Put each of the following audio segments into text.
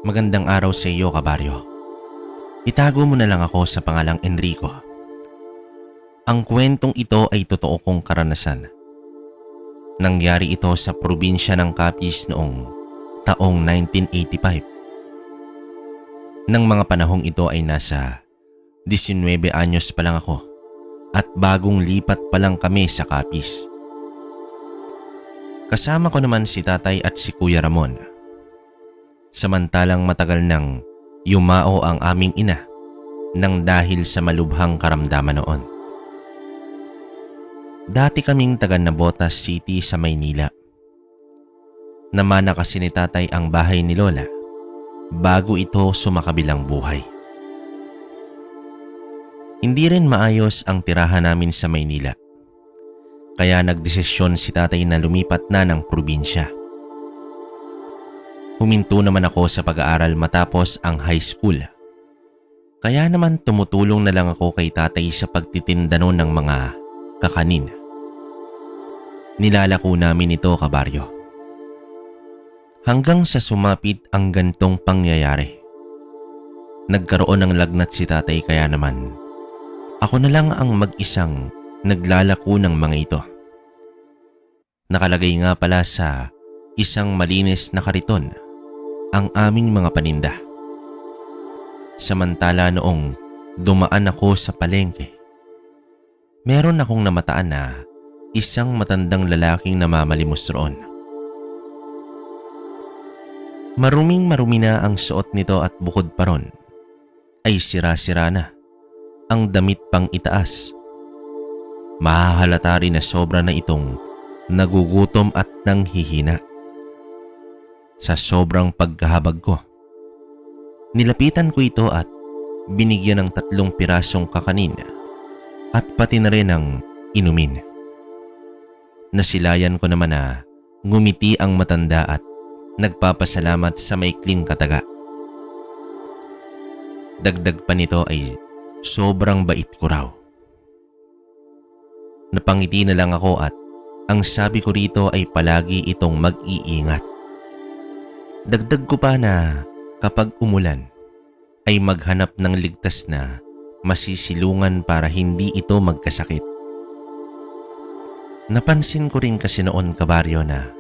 Magandang araw sa iyo, kabaryo. Itago mo na lang ako sa pangalang Enrico. Ang kwentong ito ay totoo kong karanasan. Nangyari ito sa probinsya ng Capiz noong taong 1985. Nang mga panahong ito ay nasa 19 anyos pa lang ako at bagong lipat pa lang kami sa Capiz. Kasama ko naman si tatay at si Kuya Ramon. Samantalang matagal nang yumao ang aming ina nang dahil sa malubhang karamdaman noon. Dati kaming taga Navotas City sa Maynila. Namana kasi ni tatay ang bahay ni Lola bago ito sumakabilang buhay. Hindi rin maayos ang tirahan namin sa Maynila. Kaya nagdesisyon si tatay na lumipat na ng probinsya. Huminto naman ako sa pag-aaral matapos ang high school. Kaya naman tumutulong na lang ako kay tatay sa pagtitinda noon ng mga kakanin. Nilalako namin ito, kabaryo. Hanggang sa sumapit ang gantong pangyayari. Nagkaroon ng lagnat si tatay kaya naman ako na lang ang mag-isang naglalako ng mga ito. Nakalagay nga pala sa isang malinis na kariton ang aming mga paninda. Samantala noong dumaan ako sa palengke, meron akong namataan na isang matandang lalaking namamalimos roon. Maruming-marumi na ang suot nito at bukod pa ron ay sira-sira na ang damit pang itaas. Mahahalata rin na sobra na itong nagugutom at nanghihina. Sa sobrang pagkahabag ko, nilapitan ko ito at binigyan ng 3 pirasong kakanin at pati na rin ng inumin. Nasilayan ko naman na ngumiti ang matanda at nagpapasalamat sa maikling kataga. Dagdag pa nito ay sobrang bait ko raw. Napangiti na lang ako at ang sabi ko rito ay palagi itong mag-iingat. Dagdag ko pa na kapag umulan ay maghanap ng ligtas na masisilungan para hindi ito magkasakit. Napansin ko rin kasi noon, kabaryo, na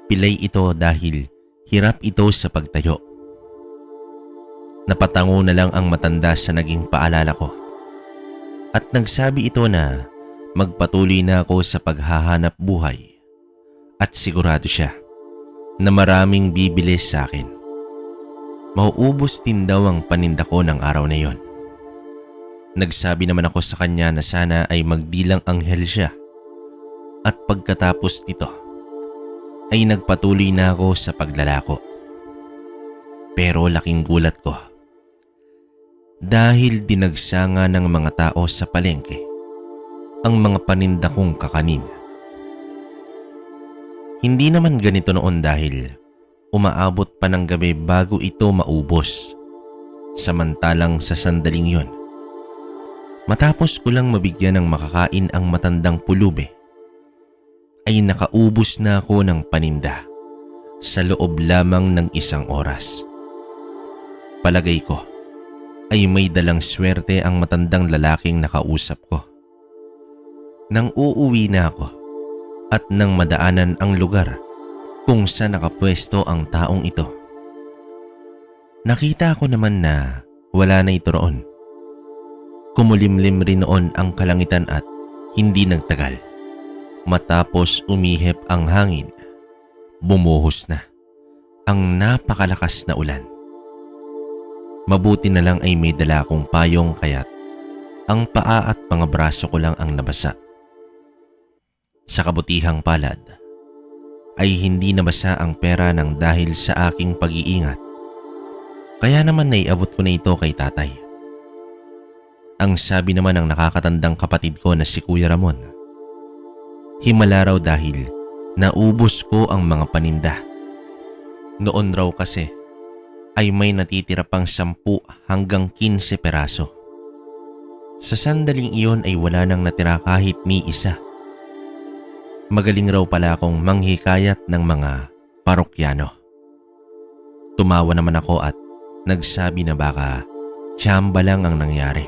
pilay ito dahil hirap ito sa pagtayo. Napatango na lang ang matanda sa naging paalala ko at nagsabi ito na magpatuloy na ako sa paghahanap buhay at sigurado siya na maraming bibili sa akin. Mauubos din daw ang paninda ko ng araw na yon. Nagsabi naman ako sa kanya na sana ay magdilang anghel siya at pagkatapos nito ay nagpatuloy na ako sa paglalako. Pero laking gulat ko dahil dinagsanga ng mga tao sa palengke ang mga paninda kong kakanin. Hindi naman ganito noon dahil umaabot pa ng gabi bago ito maubos. Samantalang sa sandaling yon, matapos ko lang mabigyan ng makakain ang matandang pulube, ay nakaubos na ako ng paninda sa loob lamang ng 1 oras. Palagay ko ay may dalang swerte ang matandang lalaking nakausap ko. Nang uuwi na ako at nang madaanan ang lugar kung saan nakapwesto ang taong ito, nakita ko naman na wala na ito roon. Kumulimlim rin noon ang kalangitan at hindi nagtagal. Matapos umihip ang hangin, bumuhos na ang napakalakas na ulan. Mabuti na lang ay may dala akong payong kaya't ang paa at mga braso ko lang ang nabasa. Sa kabutihang palad ay hindi nabasa ang pera ng dahil sa aking pag-iingat. Kaya naman naiabot ko na ito kay tatay. Ang sabi naman ng nakakatandang kapatid ko na si Kuya Ramon, himala raw dahil naubos ko ang mga paninda. Noon raw kasi ay may natitira pang 10 hanggang 15 peraso. Sa sandaling iyon ay wala nang natira kahit ni isa. Magaling raw pala akong manghikayat ng mga parokyano. Tumawa naman ako at nagsabi na baka tsamba lang ang nangyari.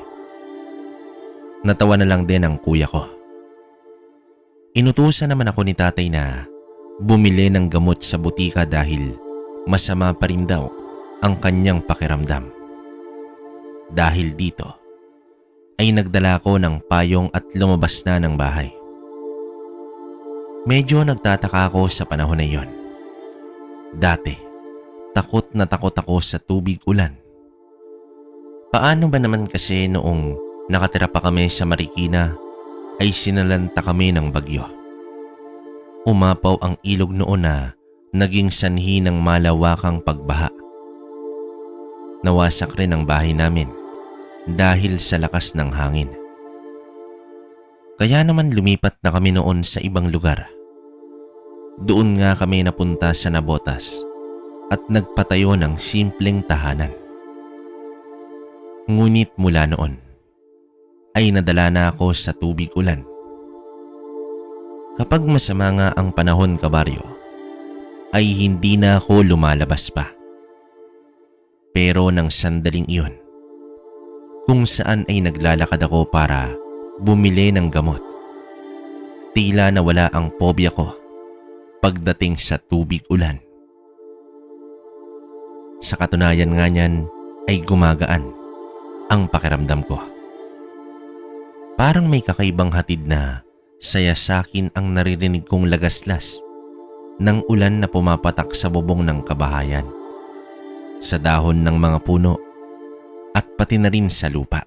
Natawa na lang din ang kuya ko. Inutusan naman ako ni tatay na bumili ng gamot sa butika dahil masama pa rin daw ang kanyang pakiramdam. Dahil dito ay nagdala ko ng payong at lumabas na ng bahay. Medyo nagtataka ako sa panahon na iyon. Dati, takot na takot ako sa tubig ulan. Paano ba naman kasi noong nakatira pa kami sa Marikina ay sinalanta kami ng bagyo. Umapaw ang ilog noon na naging sanhi ng malawakang pagbaha. Nawasak rin ang bahay namin dahil sa lakas ng hangin. Kaya naman lumipat na kami noon sa ibang lugar. Doon nga kami napunta sa Nabotas at nagpatayo ng simpleng tahanan. Ngunit mula noon ay nadala na ako sa tubig ulan. Kapag masama nga ang panahon, kabaryo, ay hindi na ako lumalabas pa. Pero nang sandaling iyon, kung saan ay naglalakad ako para bumili ng gamot, tila nawala ang pobya ko pagdating sa tubig ulan. Sa katunayan nga niyan ay gumagaan ang pakiramdam ko. Parang may kakaibang hatid na saya sa akin ang naririnig kong lagaslas ng ulan na pumapatak sa bubong ng kabahayan, sa dahon ng mga puno at pati na rin sa lupa.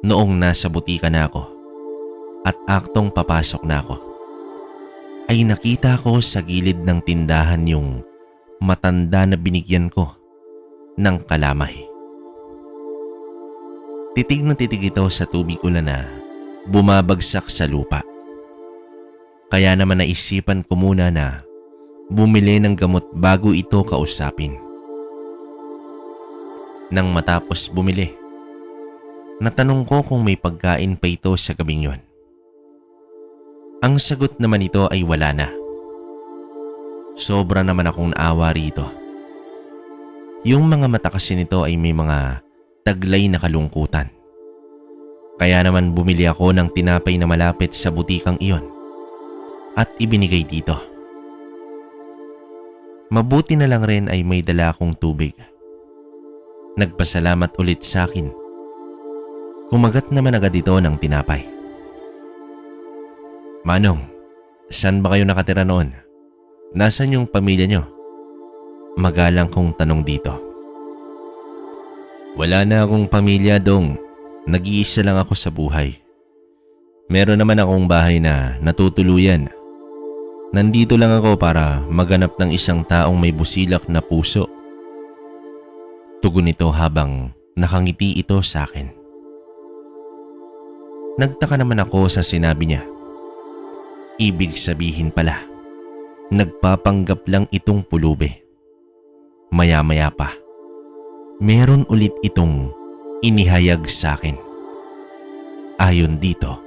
Noong nasa butika na ako at aktong papasok na ako, ay nakita ko sa gilid ng tindahan yung matanda na binigyan ko ng kalamay. Titig na titig ito sa tubig ulan na bumabagsak sa lupa. Kaya naman naisipan ko muna na bumili ng gamot bago ito kausapin. Nang matapos bumili, natanong ko kung may pagkain pa ito sa gabing yon. Ang sagot naman nito ay wala na. Sobra naman akong naawa rito. Yung mga mata kasi nito ay may mga taglay na kalungkutan. Kaya naman bumili ako ng tinapay na malapit sa butikang iyon at ibinigay dito. Mabuti na lang rin ay may dala akong tubig. Nagpasalamat ulit sa akin. Kumagat naman agad ito ng tinapay. Manong, saan ba kayo nakatira noon? Nasaan yung pamilya nyo? Magalang kong tanong dito. Wala na akong pamilya, Dong. Nag-iisa lang ako sa buhay. Meron naman akong bahay na natutuluyan. Nandito lang ako para maganap ng isang taong may busilak na puso. Tugon nito habang nakangiti ito sa akin. Nagtaka naman ako sa sinabi niya. Ibig sabihin pala, nagpapanggap lang itong pulube. Maya-maya pa, meron ulit itong inihayag sa akin. Ayon dito,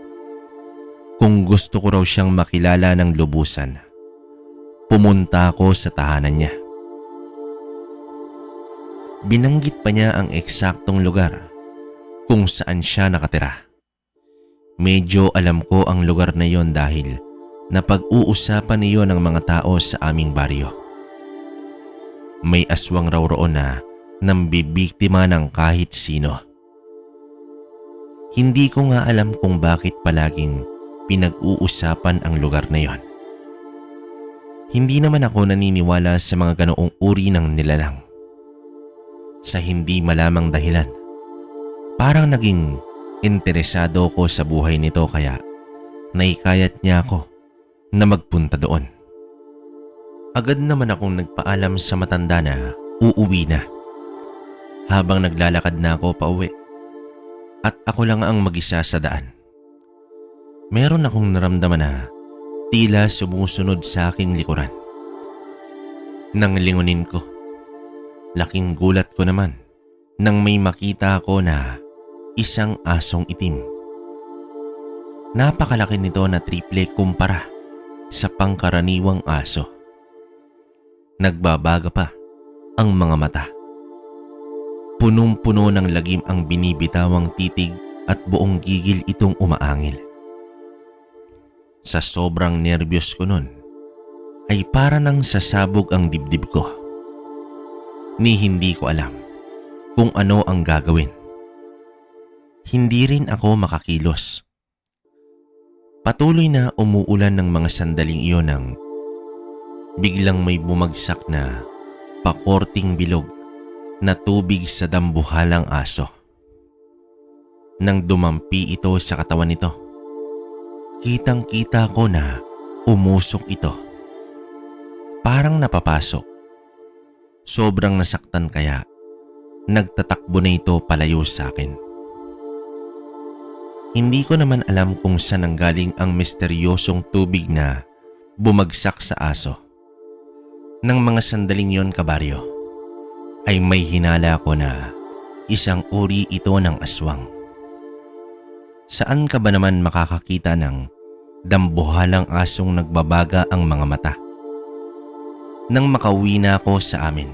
kung gusto ko raw siyang makilala ng lubusan, pumunta ako sa tahanan niya. Binanggit pa niya ang eksaktong lugar kung saan siya nakatira. Medyo alam ko ang lugar na yon dahil napag-uusapan niyo ng mga tao sa aming baryo. May aswang raw roon na nambibiktima ng kahit sino. Hindi ko nga alam kung bakit palaging pinag-uusapan ang lugar na yon. Hindi naman ako naniniwala sa mga ganoong uri ng nilalang. Sa hindi malamang dahilan, parang naging interesado ko sa buhay nito kaya naikayat niya ako na magpunta doon. Agad naman akong nagpaalam sa matanda na uuwi na. Habang naglalakad na ako pauwi at ako lang ang mag-isa sa daan, meron akong naramdaman na tila sumusunod sa aking likuran. Nang lingunin ko, laking gulat ko naman nang may makita ako na isang asong itim. Napakalaki nito na triple kumpara sa pangkaraniwang aso. Nagbabaga pa ang mga mata. Punong-puno ng lagim ang binibitawang titig at buong gigil itong umaangil. Sa sobrang nerbiyos ko nun, ay para nang sasabog ang dibdib ko. Ni hindi ko alam kung ano ang gagawin. Hindi rin ako makakilos. Patuloy na umuulan ng mga sandaling iyon nang biglang may bumagsak na pakorting bilog na tubig sa dambuhalang aso. Nang dumampi ito sa katawan nito, kitang-kita ko na umusok ito. Parang napapasok. Sobrang nasaktan kaya nagtatakbo na ito palayo sa akin. Hindi ko naman alam kung saan nanggaling ang misteryosong tubig na bumagsak sa aso. Nang mga sandaling yon, kabaryo, ay may hinala ko na isang uri ito ng aswang. Saan ka ba naman makakakita ng dambuhalang asong nagbabaga ang mga mata? Nang makauwi na ako sa amin,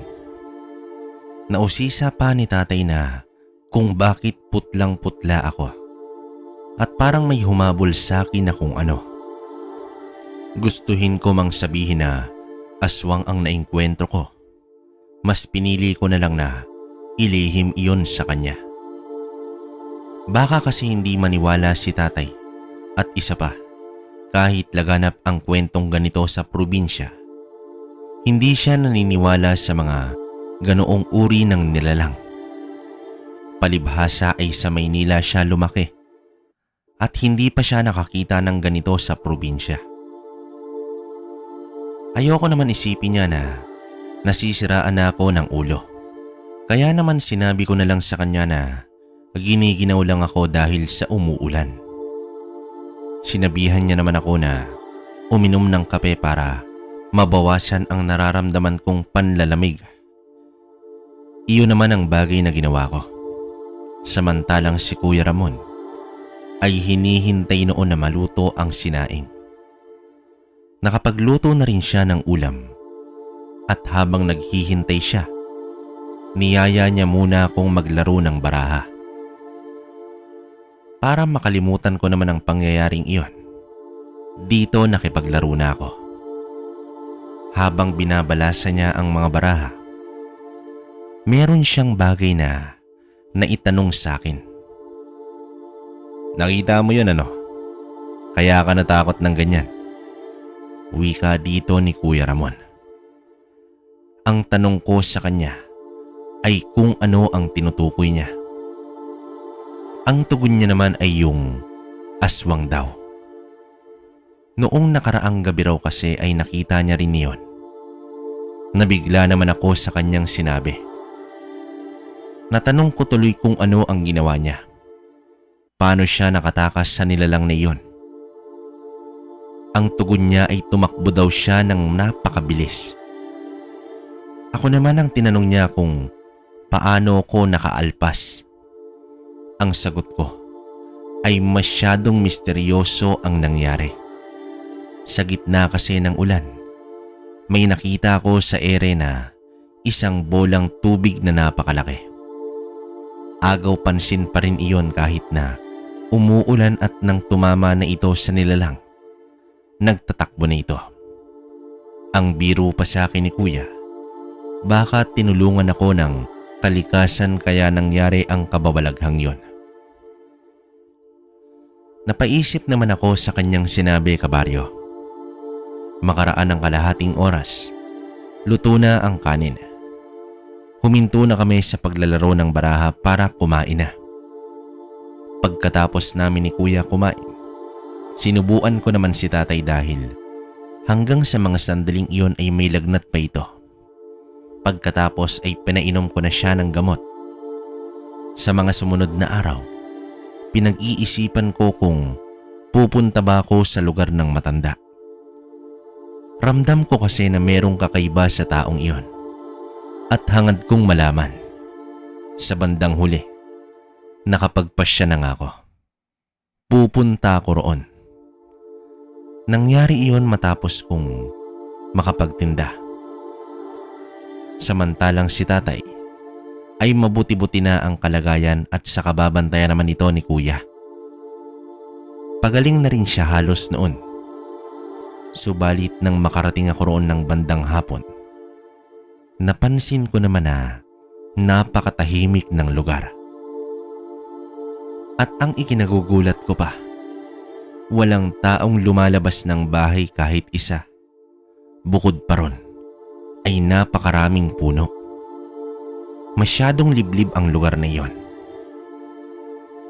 nausisa pa ni tatay na kung bakit putlang-putla ako at parang may humabol sa akin na kung ano. Gustuhin ko mang sabihin na aswang ang naengkwentro ko. Mas pinili ko na lang na ilihim iyon sa kanya. Baka kasi hindi maniwala si tatay at isa pa, kahit laganap ang kwentong ganito sa probinsya, hindi siya naniniwala sa mga ganoong uri ng nilalang. Palibhasa ay sa Maynila siya lumaki at hindi pa siya nakakita ng ganito sa probinsya. Ayoko naman isipin niya na nasisiraan na ako ng ulo. Kaya naman sinabi ko na lang sa kanya na giniginaw lang ako dahil sa umuulan. Sinabihan niya naman ako na uminom ng kape para mabawasan ang nararamdaman kong panlalamig. Iyon naman ang bagay na ginawa ko. Samantalang si Kuya Ramon ay hinihintay noon na maluto ang sinaing. Nakapagluto na rin siya ng ulam at habang naghihintay siya, niyaya niya muna akong maglaro ng baraha. Para makalimutan ko naman ang pangyayaring iyon, dito nakipaglaro na ako. Habang binabalasa niya ang mga baraha, meron siyang bagay na naitanong sa akin. Nakita mo yun ano? Kaya ka natakot ng ganyan? Wika dito ni Kuya Ramon. Ang tanong ko sa kanya ay kung ano ang tinutukoy niya. Ang tugon niya naman ay yung aswang daw. Noong nakaraang gabi raw kasi ay nakita niya rin iyon. Nabigla naman ako sa kanyang sinabi. Natanong ko tuloy kung ano ang ginawa niya. Paano siya nakatakas sa nilalang na iyon? Ang tugon niya ay tumakbo daw siya ng napakabilis. Ako naman ang tinanong niya kung paano ko nakaalpas. Ang sagot ko ay masyadong misteryoso ang nangyari. Sa gitna kasi ng ulan, may nakita ko sa ere na isang bolang tubig na napakalaki. Agaw pansin pa rin iyon kahit na umuulan at nang tumama na ito sa nilalang, nagtatakbo na ito. Ang biro pa sa akin ni Kuya, baka tinulungan ako ng kalikasan kaya nangyari ang kababalaghang yon. Napaisip naman ako sa kanyang sinabi, kabaryo. Makaraan ng kalahating oras, luto na ang kanin. Huminto na kami sa paglalaro ng baraha para kumain na. Pagkatapos namin ni Kuya kumain, sinubuan ko naman si tatay dahil hanggang sa mga sandaling iyon ay may lagnat pa ito. Pagkatapos ay pinainom ko na siya ng gamot. Sa mga sumunod na araw, pinag-iisipan ko kung pupunta ba ako sa lugar ng matanda. Ramdam ko kasi na merong kakaiba sa taong iyon at hangad kong malaman. Sa bandang huli, nakapagpasya na nga ako. Pupunta ako roon. Nangyari iyon matapos kong makapagtinda. Samantalang si tatay ay mabuti-buti na ang kalagayan at sa kababantayan naman ito ni kuya. Pagaling na rin siya halos noon. Subalit nang makarating ako roon ng bandang hapon, napansin ko naman na napakatahimik ng lugar. At ang ikinagugulat ko pa, walang taong lumalabas ng bahay kahit isa. Bukod pa ron ay napakaraming puno. Masyadong liblib ang lugar na iyon.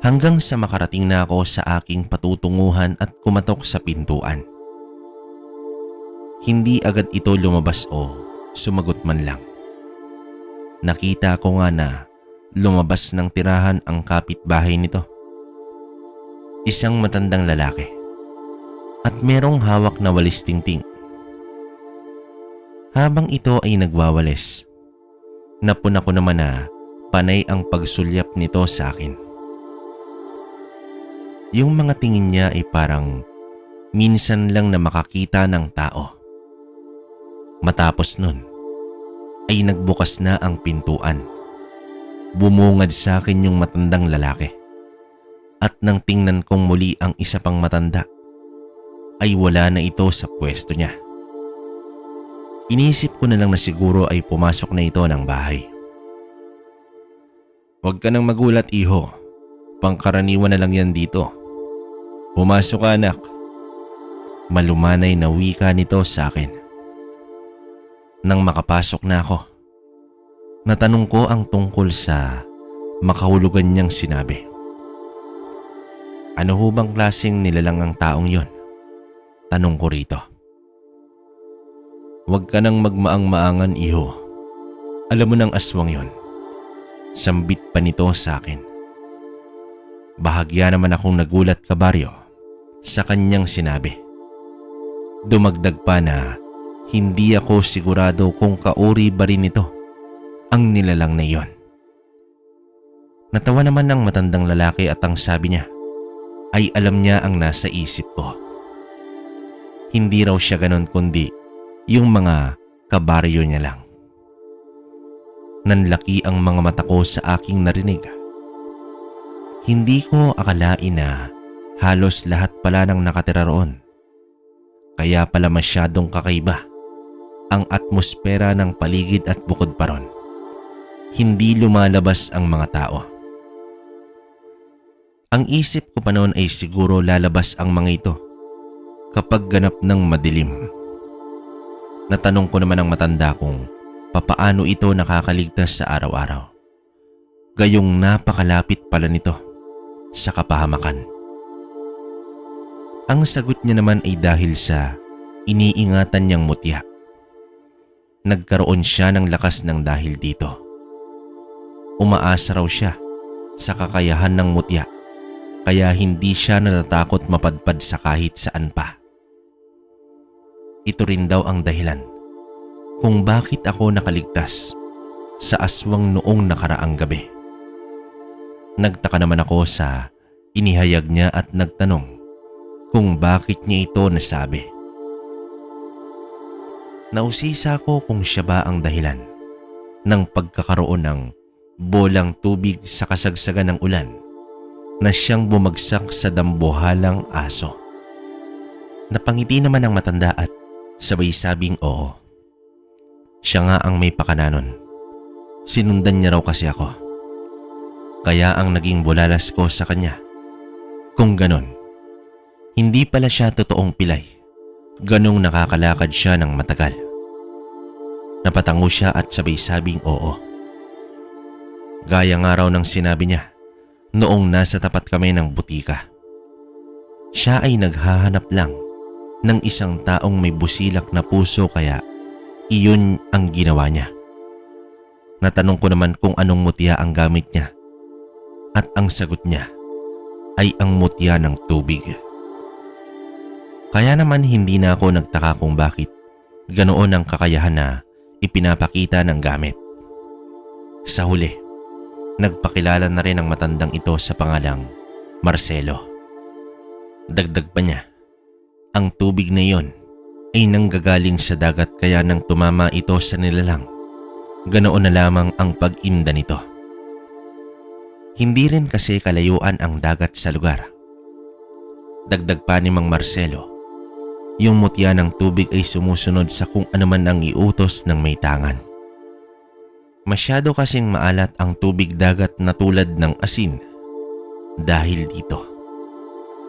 Hanggang sa makarating na ako sa aking patutunguhan at kumatok sa pintuan. Hindi agad ito lumabas o sumagot man lang. Nakita ko nga na lumabas ng tirahan ang kapitbahay nito. Isang matandang lalaki at merong hawak na walis tingting. Habang ito ay nagwawalis, napuna ko naman na panay ang pagsulyap nito sa akin. Yung mga tingin niya ay parang minsan lang na makakita ng tao. Matapos nun ay nagbukas na ang pintuan. Bumungad sa akin yung matandang lalaki. At nang tingnan kong muli ang isa pang matanda, ay wala na ito sa pwesto niya. Inisip ko na lang na siguro ay pumasok na ito ng bahay. "Huwag ka nang magulat, iho. Pangkaraniwan na lang yan dito. Pumasok ka, anak." Malumanay na wika nito sa akin. Nang makapasok na ako, natanong ko ang tungkol sa makahulugan niyang sinabi. "Ano ho bang klaseng nilalang ang taong yon?" Tanong ko rito. "Huwag ka nang magmaang-maangan, iho. Alam mo ng aswang yon." Sambit pa nito sa akin. Bahagya naman akong nagulat, kabaryo, sa kanyang sinabi. Dumagdag pa na hindi ako sigurado kung kauri ba rin ito ang nilalang na iyon. Natawa naman ng matandang lalaki at ang sabi niya ay alam niya ang nasa isip ko. Hindi raw siya ganon kundi yung mga kabaryo niya lang. Nanlaki ang mga mata ko sa aking narinig. Hindi ko akalain na halos lahat pala ng nakatira roon. Kaya pala masyadong kakaiba ang atmosfera ng paligid at bukod pa ron, hindi lumalabas ang mga tao. Ang isip ko pa noon ay siguro lalabas ang mga ito kapag ganap ng madilim. Natanong ko naman ang matanda kung papaano ito nakakaligtas sa araw-araw. Gayong napakalapit pala nito sa kapahamakan. Ang sagot niya naman ay dahil sa iniingatan niyang mutya. Nagkaroon siya ng lakas ng dahil dito. Umaasa raw siya sa kakayahan ng mutya kaya hindi siya natatakot mapadpad sa kahit saan pa. Ito rin daw ang dahilan kung bakit ako nakaligtas sa aswang noong nakaraang gabi. Nagtaka naman ako sa inihayag niya at nagtanong kung bakit niya ito nasabi. Nausisa ko kung siya ba ang dahilan ng pagkakaroon ng bolang tubig sa kasagsagan ng ulan na siyang bumagsak sa dambuhalang aso. Napangiti naman ang matanda at sabay sabing oo. Siya nga ang may pakananon. Sinundan niya raw kasi ako. Kaya ang naging bulalas ko sa kanya. Kung ganon, hindi pala siya totoong pilay. Ganong nakakalakad siya ng matagal. Napatango siya at sabay sabing oo. Gaya nga raw ng sinabi niya noong nasa tapat kami ng butika. Siya ay naghahanap lang ng isang taong may busilak na puso kaya iyon ang ginawa niya. Natanong ko naman kung anong mutya ang gamit niya at ang sagot niya ay ang mutya ng tubig. Kaya naman hindi na ako nagtaka kung bakit ganoon ang kakayahan na ipinapakita ng gamit. Sa huli, nagpakilala na rin ang matandang ito sa pangalang Marcelo. Dagdag pa niya, ang tubig na iyon ay nanggagaling sa dagat kaya nang tumama ito sa nilalang Ganoon na lamang ang pag-inda nito. Hindi rin kasi kalayuan ang dagat sa lugar. Dagdag pa ni Mang Marcelo, yung mutya ng tubig ay sumusunod sa kung anuman ang iutos ng may tangan. Masyado kasing maalat ang tubig dagat na tulad ng asin. Dahil dito,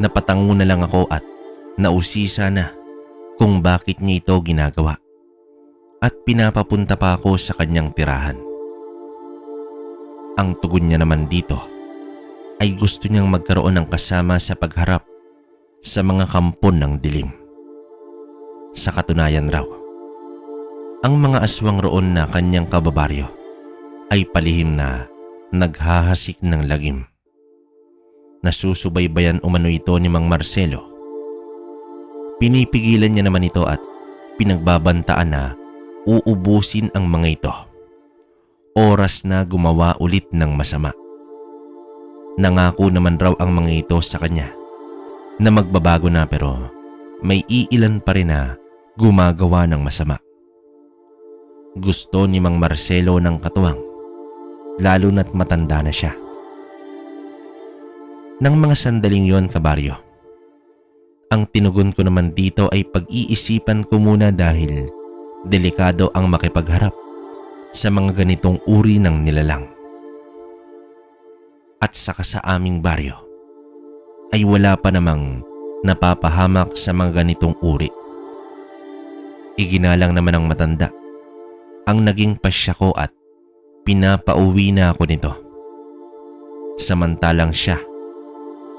napatango na lang ako at nausisa na kung bakit niya ito ginagawa at pinapapunta pa ako sa kanyang tirahan. Ang tugon niya naman dito ay gusto niyang magkaroon ng kasama sa pagharap sa mga kampon ng dilim. Sa katunayan raw, ang mga aswang roon na kanyang kababaryo ay palihim na naghahasik ng lagim. Nasusubaybayan umano ito ni Mang Marcelo. Pinipigilan niya naman ito at pinagbabantaan na uubusin ang mga ito. Oras na gumawa ulit ng masama. Nangako naman raw ang mga ito sa kanya na magbabago na, pero may iilan pa rin na gumagawa ng masama. Gusto ni Mang Marcelo ng katuwang, lalo na't matanda na siya. Nang mga sandaling yon, kabaryo, ang tinugon ko naman dito ay pag-iisipan ko muna dahil delikado ang makipagharap sa mga ganitong uri ng nilalang. At saka sa aming baryo ay wala pa namang napapahamak sa mga ganitong uri. Iginalang naman ng matanda ang naging pasya ko at pinapauwi na ako nito. Samantalang siya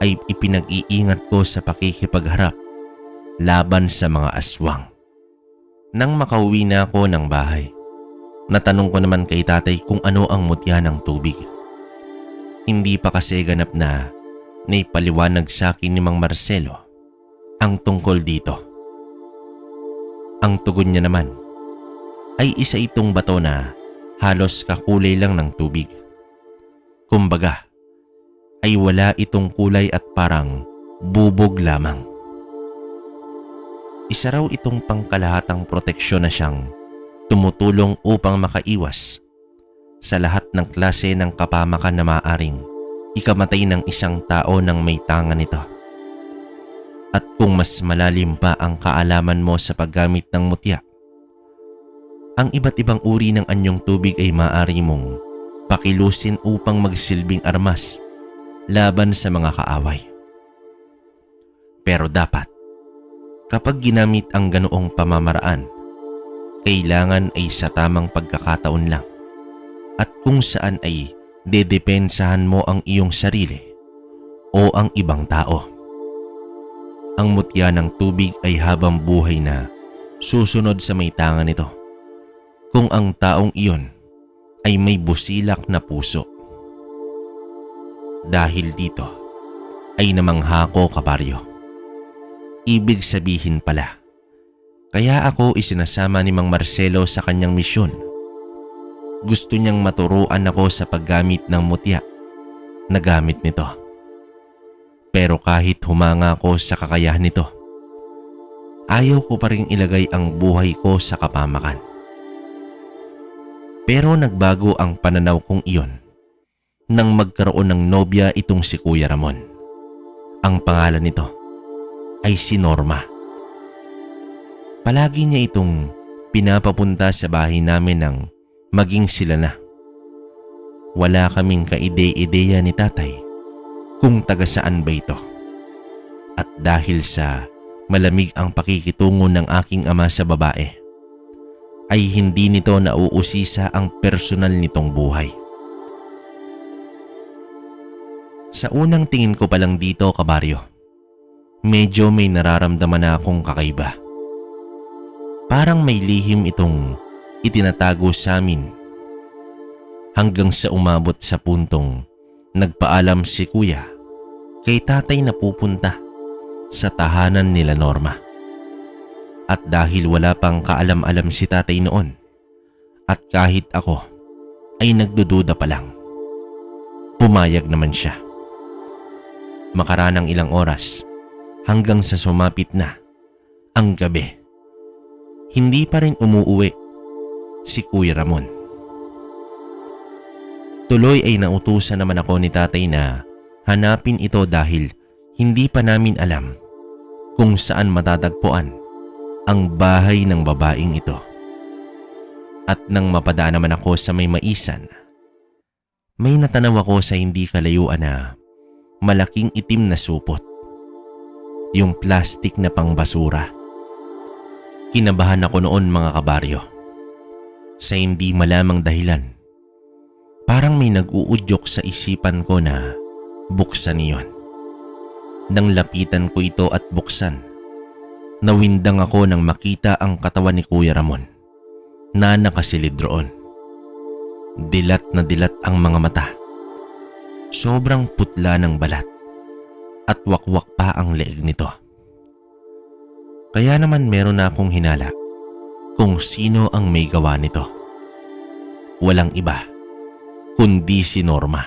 ay ipinag-iingat ko sa pakikipagharap laban sa mga aswang. Nang makauwi na ako ng bahay, natanong ko naman kay tatay kung ano ang mutya ng tubig. Hindi pa kasi ganap na naipaliwanag sa akin ni Mang Marcelo ang tungkol dito. Ang tugon niya naman ay isa itong bato na halos kakulay lang ng tubig. Kumbaga, ay wala itong kulay at parang bubog lamang. Isa raw itong pangkalahatang proteksyon na siyang tumutulong upang makaiwas sa lahat ng klase ng kapamakan na maaaring ikamatay ng isang tao ng may tangan nito. At kung mas malalim pa ang kaalaman mo sa paggamit ng mutya, ang iba't ibang uri ng anyong tubig ay maaari mong pakilusin upang magsilbing armas laban sa mga kaaway. Pero dapat, kapag ginamit ang ganoong pamamaraan, kailangan ay sa tamang pagkakataon lang at kung saan ay dedepensahan mo ang iyong sarili o ang ibang tao. Ang mutya ng tubig ay habang buhay na susunod sa may tangan nito kung ang taong iyon ay may busilak na puso. Dahil dito ay namangha ko, kabaryo. Ibig sabihin pala, kaya ako isinasama ni Mang Marcelo sa kanyang misyon. Gusto niyang maturuan ako sa paggamit ng mutya na gamit nito. Pero kahit humanga ko sa kakayahan nito, ayaw ko pa rin ilagay ang buhay ko sa kapamakan. Pero nagbago ang pananaw kong iyon nang magkaroon ng nobya itong si Kuya Ramon. Ang pangalan nito ay si Norma. Palagi niya itong pinapapunta sa bahay namin nang maging sila na. Wala kaming kaide-ideya ni tatay kung taga saan ba ito. At dahil sa malamig ang pakikitungo ng aking ama sa babae, ay hindi nito nauusisa ang personal nitong buhay. Sa unang tingin ko pa lang dito, kabaryo, medyo may nararamdaman na akong kakaiba. Parang may lihim itong itinatago sa amin. Hanggang sa umabot sa puntong nagpaalam si Kuya kay tatay na pupunta sa tahanan nila Norma. At dahil wala pang kaalam-alam si tatay noon, at kahit ako ay nagdududa pa lang, pumayag naman siya. Makaranang ilang oras hanggang sa sumapit na ang gabi, hindi pa rin umuuwi si Kuya Ramon. Tuloy ay nautusan naman ako ni tatay na hanapin ito dahil hindi pa namin alam kung saan matatagpuan ang bahay ng babaeng ito. At nang mapadaan naman ako sa may maisan, may natanaw ako sa hindi kalayuan na malaking itim na supot. Yung plastik na pangbasura. Kinabahan ako noon mga kabaryo. Sa hindi malamang dahilan, parang may nag-uudyok sa isipan ko na buksan iyon. Nang lapitan ko ito at buksan, nawindang ako nang makita ang katawan ni Kuya Ramon na nakasilid roon. Dilat na dilat ang mga mata. Sobrang putla ng balat at wakwak pa ang leeg nito. Kaya naman meron na akong hinala kung sino ang may gawa nito. Walang iba kundi si Norma,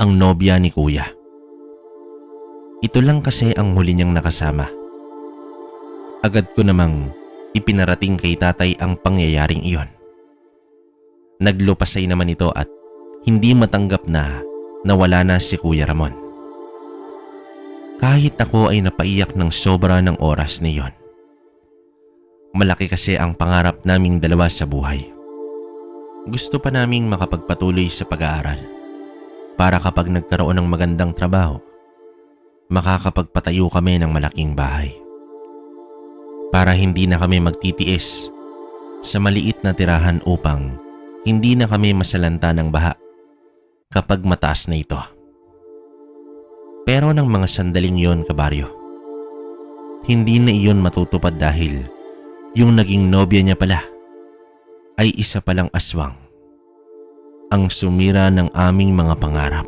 ang nobya ni Kuya. Ito lang kasi ang huli niyang nakasama. Agad ko namang ipinarating kay tatay ang pangyayaring iyon. Naglupasay naman ito at hindi matanggap na nawala na si Kuya Ramon. Kahit ako ay napaiyak ng sobra ng oras na iyon. Malaki kasi ang pangarap naming dalawa sa buhay. Gusto pa naming makapagpatuloy sa pag-aaral para kapag nagkaroon ng magandang trabaho, makakapagpatayo kami ng malaking bahay. Para hindi na kami magtitiis sa maliit na tirahan upang hindi na kami masalanta ng baha kapag mataas na ito. Pero ng mga sandaling yon, kabaryo, hindi na iyon matutupad dahil yung naging nobya niya pala ay isa palang aswang, ang sumira ng aming mga pangarap.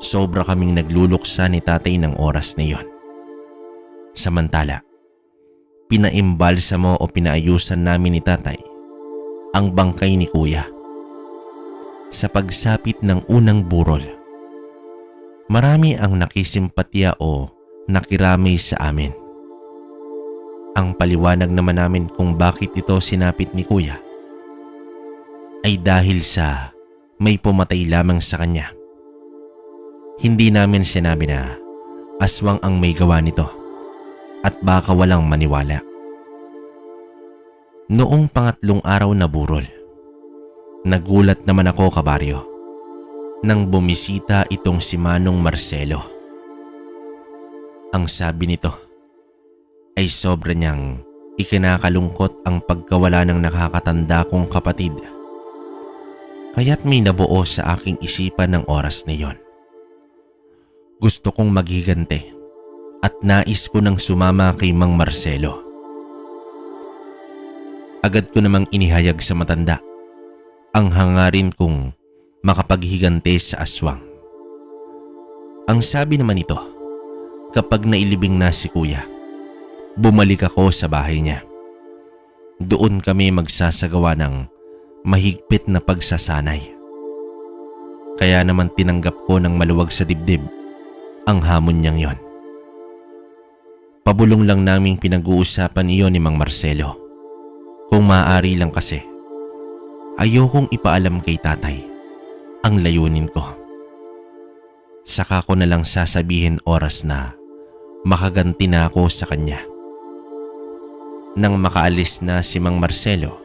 Sobra kaming nagluluksa ni tatay ng oras na iyon. Samantala, pinaimbalsamo o pinaayusan namin ni tatay ang bangkay ni Kuya. Sa pagsapit ng unang burol, marami ang nakisimpatya o nakiramay sa amin. Ang paliwanag naman namin kung bakit ito sinapit ni Kuya ay dahil sa may pumatay lamang sa kanya. Hindi namin sinabi na aswang ang may gawa nito at baka walang maniwala. Noong pangatlong araw na burol, nagulat naman ako, kabaryo, nang bumisita itong si Manong Marcelo. Ang sabi nito ay sobra niyang ikinakalungkot ang pagkawala ng nakakatanda kong kapatid. Kaya't may nabuo sa aking isipan ng oras na yon. Gusto kong maghigante at nais ko nang sumama kay Mang Marcelo. Agad ko namang inihayag sa matanda ang hangarin kong makapaghigante sa aswang. Ang sabi naman nito, kapag nailibing na si Kuya, bumalik ako sa bahay niya. Doon kami magsasagawa ng mahigpit na pagsasanay. Kaya naman tinanggap ko ng maluwag sa dibdib ang hamon niyang yon. Pabulong lang naming pinag-uusapan iyon ni Mang Marcelo. Kung maaari lang kasi, ayokong ipaalam kay tatay ang layunin ko. Saka ko na lang sasabihin oras na makaganti na ako sa kanya. Nang makaalis na si Mang Marcelo,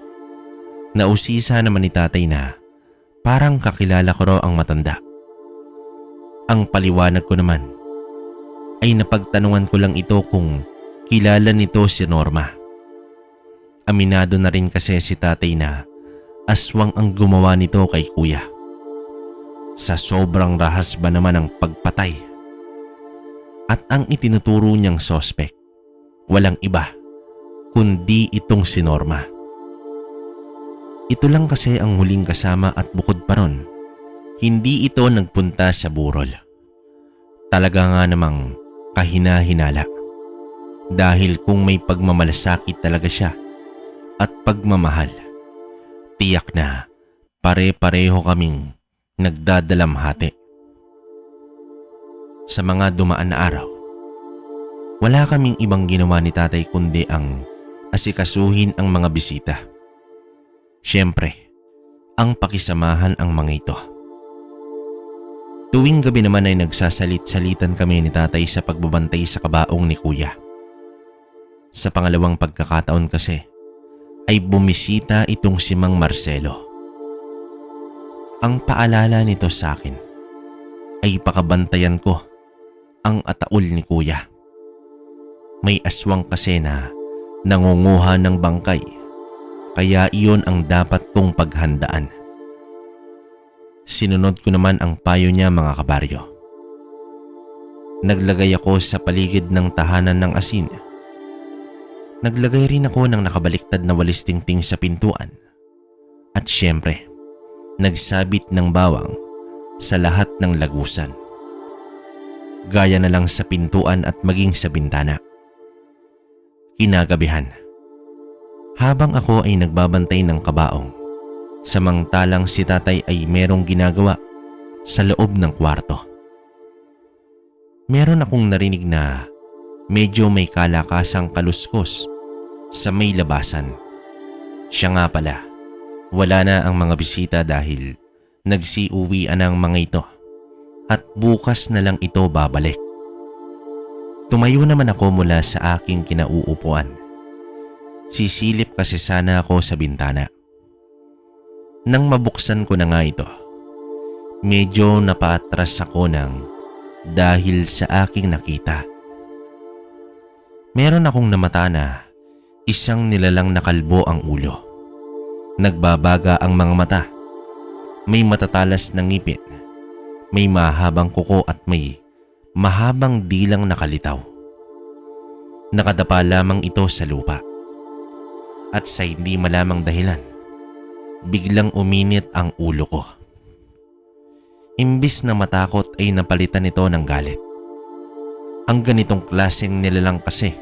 nausisa naman ni tatay na parang kakilala ko raw ang matanda. Ang paliwanag ko naman ay napagtanungan ko lang ito kung kilala nito si Norma. Aminado na rin kasi si tatay na aswang ang gumawa nito kay Kuya. Sa sobrang rahas ba naman ang pagpatay. At ang itinuturo niyang sospek, walang iba kundi itong si Norma. Ito lang kasi ang huling kasama at bukod pa ron, hindi ito nagpunta sa burol. Talaga nga namang kahina-hinala. Dahil kung may pagmamalasakit talaga siya at pagmamahal, tiyak na pare-pareho kaming nagdadalamhati. Sa mga dumaan na araw, wala kaming ibang ginawa ni tatay kundi ang asikasuhin ang mga bisita. Siyempre, ang pakisamahan ang mga ito. Tuwing gabi naman ay nagsasalit-salitan kami ni tatay sa pagbabantay sa kabaong ni kuya. Sa pangalawang pagkakataon kasi ay bumisita itong si Mang Marcelo. Ang paalala nito sa akin ay pakabantayan ko ang ataol ni kuya. May aswang kasi na nangunguha ng bangkay, kaya iyon ang dapat kong paghandaan. Sinunod ko naman ang payo niya mga kabaryo. Naglagay ako sa paligid ng tahanan ng asin. Naglagay rin ako ng nakabaliktad na walis tingting sa pintuan. At syempre, nagsabit ng bawang sa lahat ng lagusan. Gaya na lang sa pintuan at maging sa bintana. Kinagabihan, habang ako ay nagbabantay ng kabaong, samantalang si tatay ay merong ginagawa sa loob ng kwarto. Meron akong narinig na medyo may kalakasang kaluskos sa may labasan. Siya nga pala, wala na ang mga bisita dahil nagsiuwian ang mga ito at bukas na lang ito babalik. Tumayo naman ako mula sa aking kinauupuan. Sisilip kasi sana ako sa bintana. Nang mabuksan ko na nga ito, medyo napaatras ako dahil sa aking nakita. Meron akong namata na isang nilalang na kalbo ang ulo. Nagbabaga ang mga mata. May matatalas na ngipin. May mahabang kuko at may mahabang dilang nakalitaw. Nakadapa lamang ito sa lupa. At sa hindi malamang dahilan, biglang uminit ang ulo ko. Imbis na matakot ay napalitan ito ng galit. Ang ganitong klaseng nilalang kasi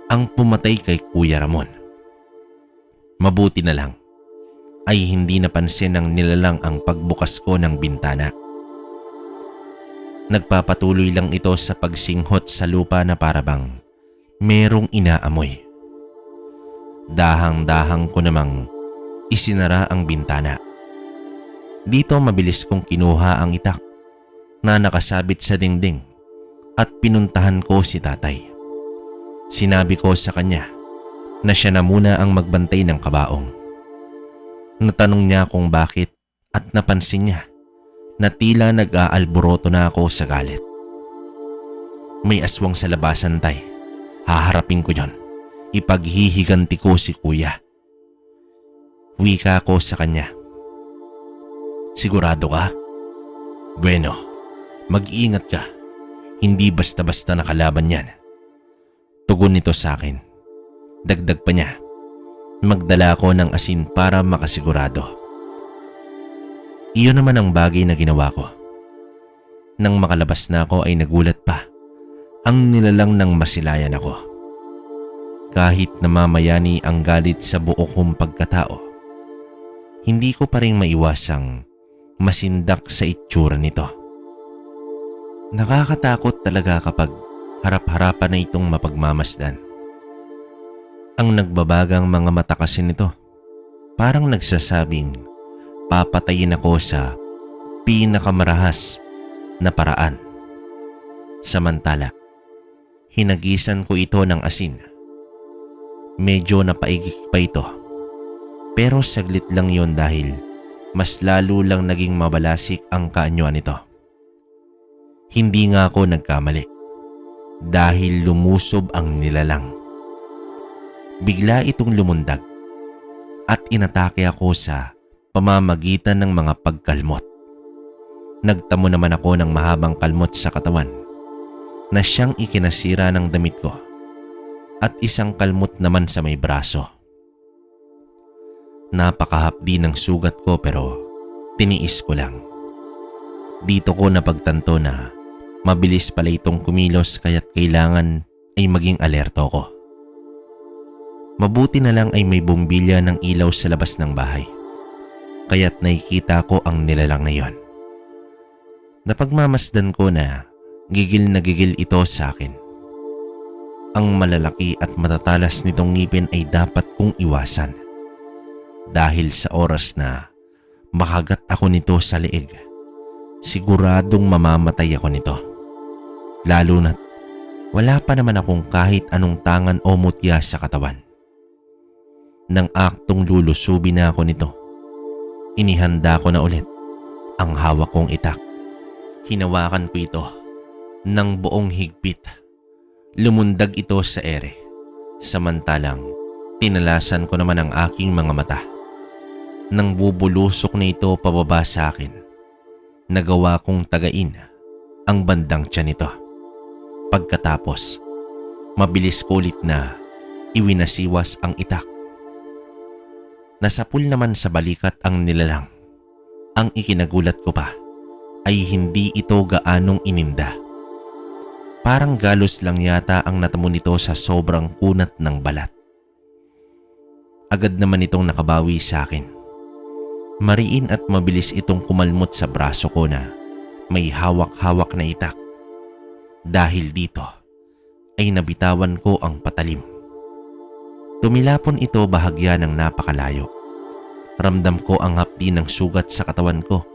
ang pumatay kay Kuya Ramon. Mabuti na lang ay hindi napansin ng nilalang ang pagbukas ko ng bintana. Nagpapatuloy lang ito sa pagsinghot sa lupa na parabang merong inaamoy. Dahang-dahang ko namang isinara ang bintana. Dito mabilis kong kinuha ang itak na nakasabit sa dingding at pinuntahan ko si tatay. Sinabi ko sa kanya na siya na muna ang magbantay ng kabaong. Natanong niya kung bakit at napansin niya na tila nag-aalboroto na ako sa galit. May aswang sa labasan, tay. Haharapin ko yon. Ipaghihiganti ko si kuya. Wika ko sa kanya. Sigurado ka? Bueno, mag-iingat ka. Hindi basta-basta nakalaban yan. Tugon nito sa akin. Dagdag pa niya, magdala ako ng asin para makasigurado. Iyon naman ang bagay na ginawa ko. Nang makalabas na ako ay nagulat pa ang nilalang ng masilayan ako. Kahit namamayani ang galit sa buo kong pagkatao, hindi ko pa rin maiwasang masindak sa itsura nito. Nakakatakot talaga kapag harap-harapan na itong mapagmamasdan. Ang nagbabagang mga mata kasi nito, parang nagsasabing papatayin ako sa pinakamarahas na paraan. Samantala, hinagisan ko ito ng asin. Medyo napaigik pa ito. Pero saglit lang yon dahil mas lalo lang naging mabalasik ang kaanyuan nito. Hindi nga ako nagkamali dahil lumusob ang nilalang. Bigla itong lumundag at inatake ako sa pamamagitan ng mga pagkalmot. Nagtamo naman ako ng mahabang kalmot sa katawan na siyang ikinasira ng damit ko at isang kalmot naman sa may braso. Napakahapdi ng sugat ko pero tiniis ko lang. Dito ko napagtanto na mabilis pala itong kumilos kaya't kailangan ay maging alerto ko. Mabuti na lang ay may bombilya ng ilaw sa labas ng bahay. Kaya't nakikita ko ang nilalang na yon. Napagmamasdan ko na gigil na gigil ito sa akin. Ang malalaki at matatalas nitong ngipin ay dapat kong iwasan. Dahil sa oras na makagat ako nito sa leeg, siguradong mamamatay ako nito. Lalo na't wala pa naman akong kahit anong tangan o mutya sa katawan. Nang aktong lulusubin na ako nito, inihanda ko na ulit ang hawak kong itak. Hinawakan ko ito ng buong higpit. Lumundag ito sa ere, samantalang tinalasan ko naman ang aking mga mata. Nang bubulusok na ito pababa sa akin, nagawa kong tagain ang bandang tiyan nito. Pagkatapos, mabilis ko ulit na iwinasiwas ang itak. Nasapul naman sa balikat ang nilalang. Ang ikinagulat ko pa ay hindi ito gaanong ininda. Parang galos lang yata ang natamo nito sa sobrang kunat ng balat. Agad naman itong nakabawi sa akin. Mariin at mabilis itong kumalmot sa braso ko na may hawak-hawak na itak. Dahil dito ay nabitawan ko ang patalim. Tumilapon ito bahagya ng napakalayo. Ramdam ko ang hapdi ng sugat sa katawan ko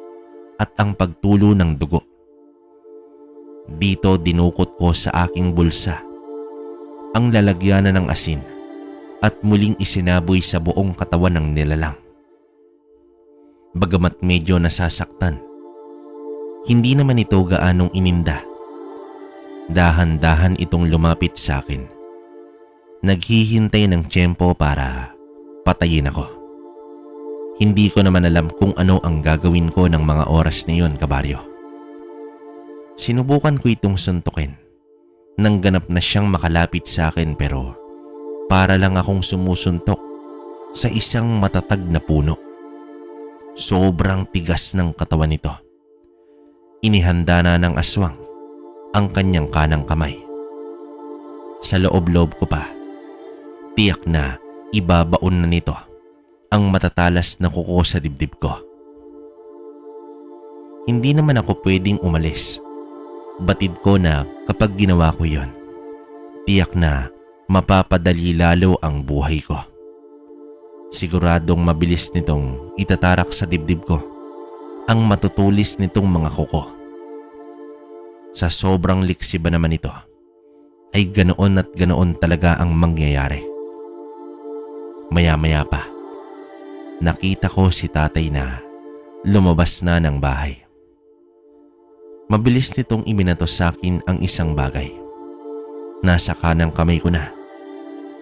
at ang pagtulo ng dugo. Dito dinukot ko sa aking bulsa ang lalagyanan ng asin at muling isinaboy sa buong katawan ng nilalang. Bagamat medyo nasasaktan, hindi naman ito gaanong ininda. Dahan-dahan itong lumapit sa akin. Naghihintay ng tiyempo para patayin ako. Hindi ko naman alam kung ano ang gagawin ko ng mga oras na iyon, kabaryo. Sinubukan ko itong suntukin nang ganap na siyang makalapit sa akin, pero para lang akong sumusuntok sa isang matatag na puno. Sobrang tigas ng katawan nito. Inihanda na ng aswang ang kanyang kanang kamay. Sa loob-loob ko pa, tiyak na ibabaon na nito ang matatalas na kuko sa dibdib ko. Hindi naman ako pwedeng umalis. Batid ko na kapag ginawa ko yon, tiyak na mapapadali lalo ang buhay ko. Siguradong mabilis nitong itatarak sa dibdib ko ang matutulis nitong mga kuko. Sa sobrang liksiba naman ito, ay ganoon at ganoon talaga ang mangyayari. Maya-maya pa, nakita ko si tatay na lumabas na ng bahay. Mabilis nitong iminato sa akin ang isang bagay. Nasa kanang kamay ko na.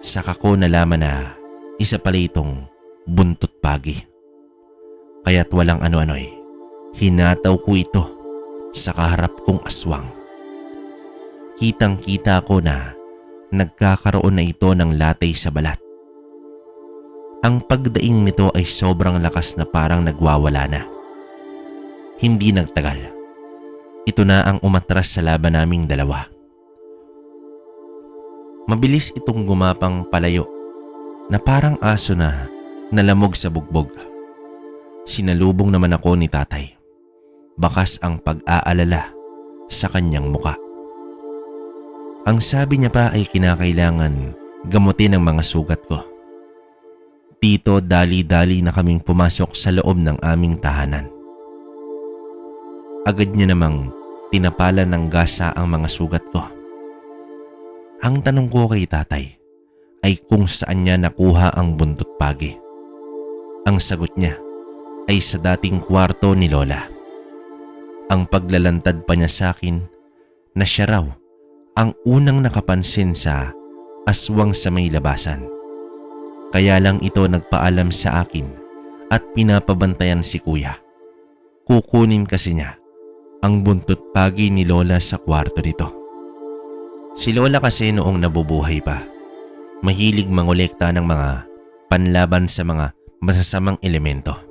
Saka ko nalaman na isa pala itong buntot pagi. Kaya't walang ano-ano'y hinataw ko ito sa kaharap kong aswang. Kitang-kita ko na nagkakaroon na ito ng latay sa balat. Ang pagdaing nito ay sobrang lakas na parang nagwawala na. Hindi nagtagal. Ito na ang umatras sa laban naming dalawa. Mabilis itong gumapang palayo na parang aso na nalamog sa bugbog. Sinalubong naman ako ni tatay. Bakas ang pag-aalala sa kanyang muka. Ang sabi niya pa ay kinakailangan gamutin ang mga sugat ko. Dito dali-dali na kaming pumasok sa loob ng aming tahanan. Agad niya namang tinapalan ng gasa ang mga sugat ko. Ang tanong ko kay tatay ay kung saan niya nakuha ang buntot pagi. Ang sagot niya ay sa dating kwarto ni Lola. Ang paglalantad pa niya sa akin na siya raw ang unang nakapansin sa aswang sa may labasan. Kaya lang ito nagpaalam sa akin at pinapabantayan si kuya. Kukunin kasi niya ang buntot pagi ni Lola sa kwarto nito. Si Lola kasi noong nabubuhay pa, mahilig mangolekta ng mga panlaban sa mga masasamang elemento.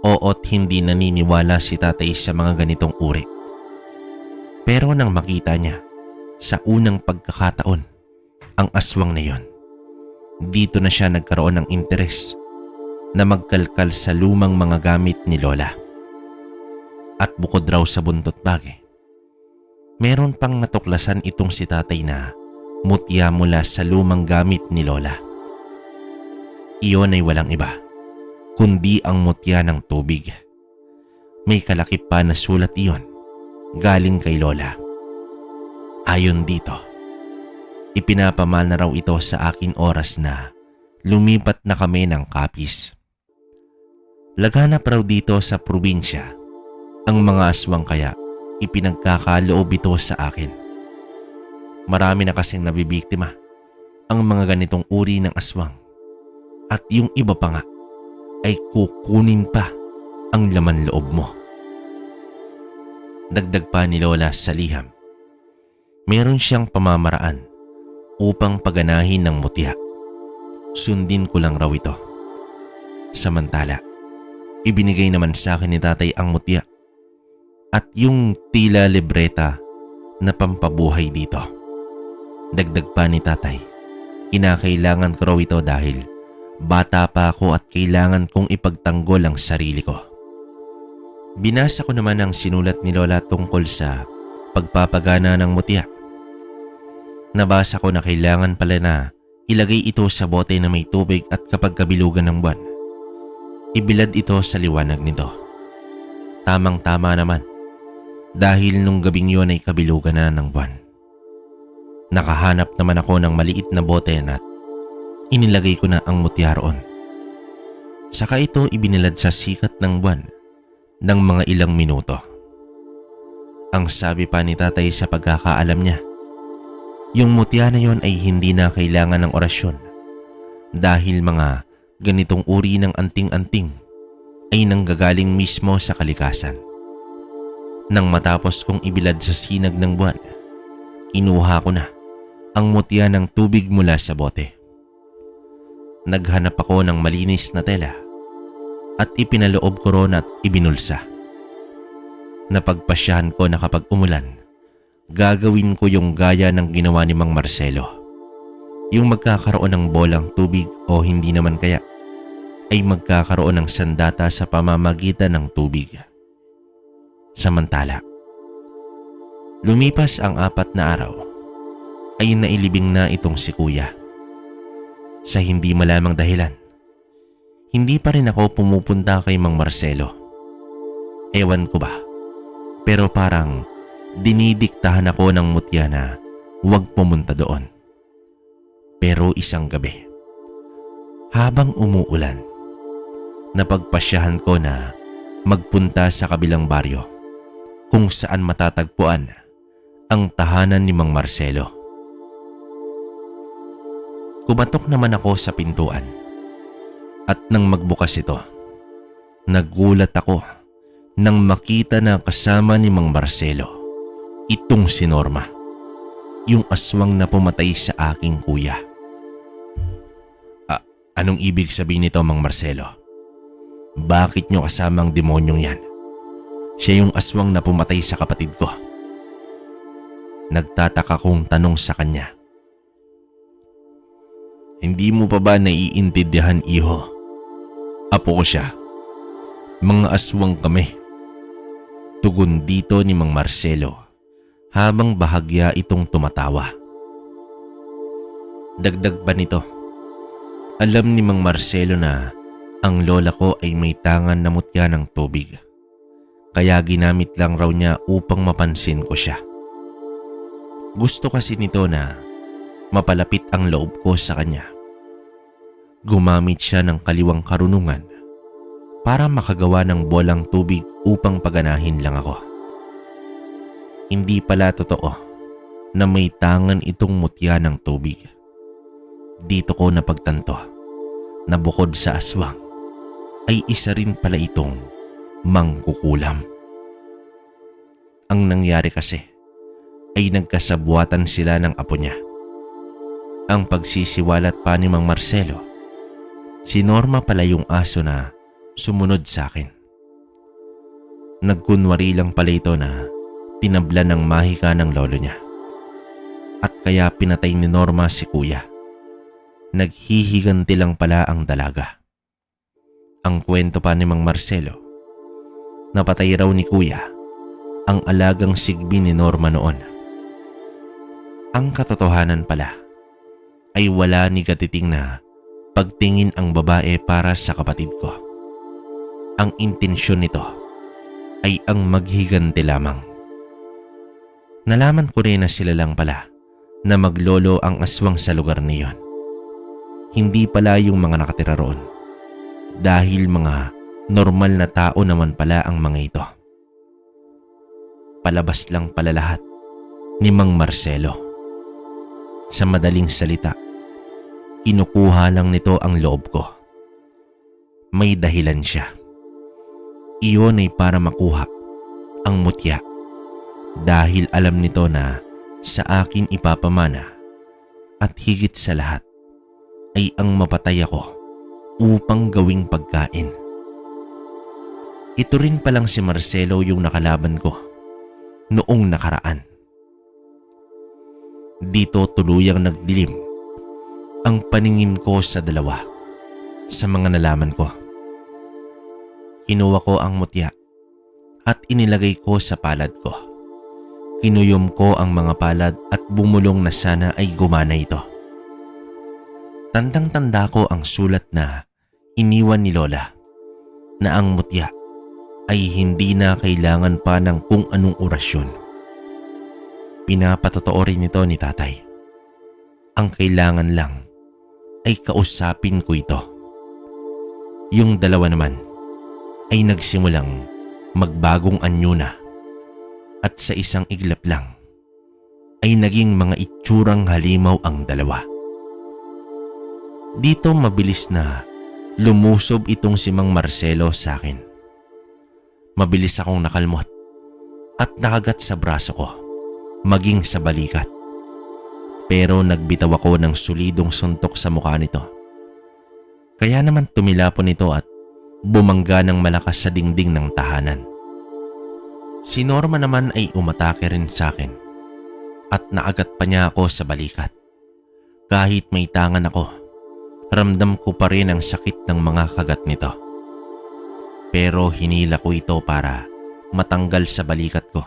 Oo't hindi naniniwala si tatay sa mga ganitong uri. Pero nang makita niya sa unang pagkakataon ang aswang na yon, dito na siya nagkaroon ng interes na magkalkal sa lumang mga gamit ni Lola. At bukod raw sa buntot pagi, meron pang natuklasan itong si tatay na mutya mula sa lumang gamit ni Lola. Iyon ay walang iba kundi ang mutya ng tubig. May kalakip pa na sulat iyon galing kay Lola. Ayon dito, ipinapamana raw ito sa akin oras na lumipat na kami ng Capiz. Laganap raw dito sa probinsya ang mga aswang kaya ipinagkakaloob ito sa akin. Marami na kasing nabibiktima ang mga ganitong uri ng aswang at yung iba pa nga ay kukunin pa ang laman loob mo. Dagdag pa ni Lola sa liham, meron siyang pamamaraan upang paganahin ng mutya. Sundin ko lang raw ito. Samantala, ibinigay naman sa akin ni tatay ang mutya at yung tila libreta na pampabuhay dito. Dagdag pa ni tatay, kinakailangan ko raw ito dahil bata pa ako at kailangan kong ipagtanggol ang sarili ko. Binasa ko naman ang sinulat ni Lola tungkol sa pagpapagana ng mutya. Nabasa ko na kailangan pala na ilagay ito sa bote na may tubig at kapag kabilugan ng buwan, ibilad ito sa liwanag nito. Tamang-tama naman dahil nung gabing yon ay kabilugan na ng buwan. Nakahanap naman ako ng maliit na bote at inilagay ko na ang mutya roon. Saka ito ibinilad sa sikat ng buwan ng mga ilang minuto. Ang sabi pa ni tatay sa pagkakaalam niya, yung mutya na yon ay hindi na kailangan ng orasyon dahil mga ganitong uri ng anting-anting ay nanggagaling mismo sa kalikasan. Nang matapos kong ibilad sa sinag ng buwan, kinuha ko na ang mutya ng tubig mula sa bote. Naghanap ako ng malinis na tela at ipinaloob ko ron at ibinulsa. Napagpasyahan ko na kapag umulan, gagawin ko yung gaya ng ginawa ni Mang Marcelo. Yung magkakaroon ng bolang tubig o hindi naman kaya ay magkakaroon ng sandata sa pamamagitan ng tubig. Samantala, lumipas ang 4 na araw ay nailibing na itong si Kuya. Sa hindi malamang dahilan, hindi pa rin ako pumupunta kay Mang Marcelo. Ewan ko ba, pero parang dinidiktahan ako ng mutya na huwag pumunta doon. Pero isang gabi, habang umuulan, napagpasyahan ko na magpunta sa kabilang baryo kung saan matatagpuan ang tahanan ni Mang Marcelo. Kumatok naman ako sa pintuan at nang magbukas ito, nagulat ako nang makita na kasama ni Mang Marcelo itong si Norma, yung aswang na pumatay sa aking kuya. Anong ibig sabihin nito, Mang Marcelo? Bakit nyo kasama ang demonyong yan? Siya yung aswang na pumatay sa kapatid ko. Nagtataka kong tanong sa kanya. Hindi mo pa ba naiintindihan, iho? Apo ko siya. Mga aswang kami. Tugon dito ni Mang Marcelo habang bahagya itong tumatawa. Dagdag pa nito, alam ni Mang Marcelo na ang lola ko ay may tangan na mutya ng tubig. Kaya ginamit lang raw niya upang mapansin ko siya. Gusto kasi nito na mapalapit ang loob ko sa kanya. Gumamit siya ng kaliwang karunungan para makagawa ng bolang tubig upang paganahin lang ako. Hindi pala totoo na may tangan itong mutya ng tubig. Dito ko napagtanto na bukod sa aswang ay isa rin pala itong mangkukulam. Ang nangyari kasi ay nagkasabwatan sila ng apo niya. Ang pagsisiwalat pa ni Mang Marcelo, si Norma pala yung aso na sumunod sa akin. Nagkunwari lang pala ito na tinabla ng mahika ng lolo niya. At kaya pinatay ni Norma si kuya. Naghihiganti lang pala ang dalaga. Ang kwento pa ni Mang Marcelo, napatay raw ni kuya ang alagang sigbi ni Norma noon. Ang katotohanan pala ay wala ni katiting na pagtingin ang babae para sa kapatid ko. ang intensyon nito ay ang maghigante lamang. Nalaman ko rin na sila lang pala na maglolo ang aswang sa lugar niyon. Hindi pala yung mga nakatira roon, dahil mga normal na tao naman pala ang mga ito. Palabas lang pala lahat ni Mang Marcelo. Sa madaling salita, kinukuha lang nito ang loob ko. May dahilan siya. Iyon ay para makuha ang mutya, dahil alam nito na sa akin ipapamana, at higit sa lahat ay ang mapatay ako upang gawing pagkain. Ito rin palang si Marcelo yung nakalaban ko noong nakaraan. Dito tuluyang nagdilim ang paningin ko sa dalawa sa mga nalaman ko. Kinuha ko ang mutya at inilagay ko sa palad ko. Kinuyom ko ang mga palad at bumulong na sana ay gumana ito. Tandang-tanda ko ang sulat na iniwan ni Lola na ang mutya ay hindi na kailangan pa ng kung anong orasyon. Pinapatotoo rin ito ni tatay. Ang kailangan lang ay kausapin ko ito. Yung dalawa naman ay nagsimulang magbagong anyo na, at sa isang iglap lang ay naging mga itsurang halimaw ang dalawa. Dito mabilis na lumusob itong si Mang Marcelo sa akin. Mabilis akong nakalmot at nakagat sa braso ko, maging sa balikat. Pero nagbitaw ako ng solidong suntok sa mukha nito. Kaya naman tumilapon ito at bumangga ng malakas sa dingding ng tahanan. Si Norma naman ay umatake rin sa akin at naagat pa niya ako sa balikat. Kahit may tangan ako, ramdam ko pa rin ang sakit ng mga kagat nito. Pero hinila ko ito para matanggal sa balikat ko.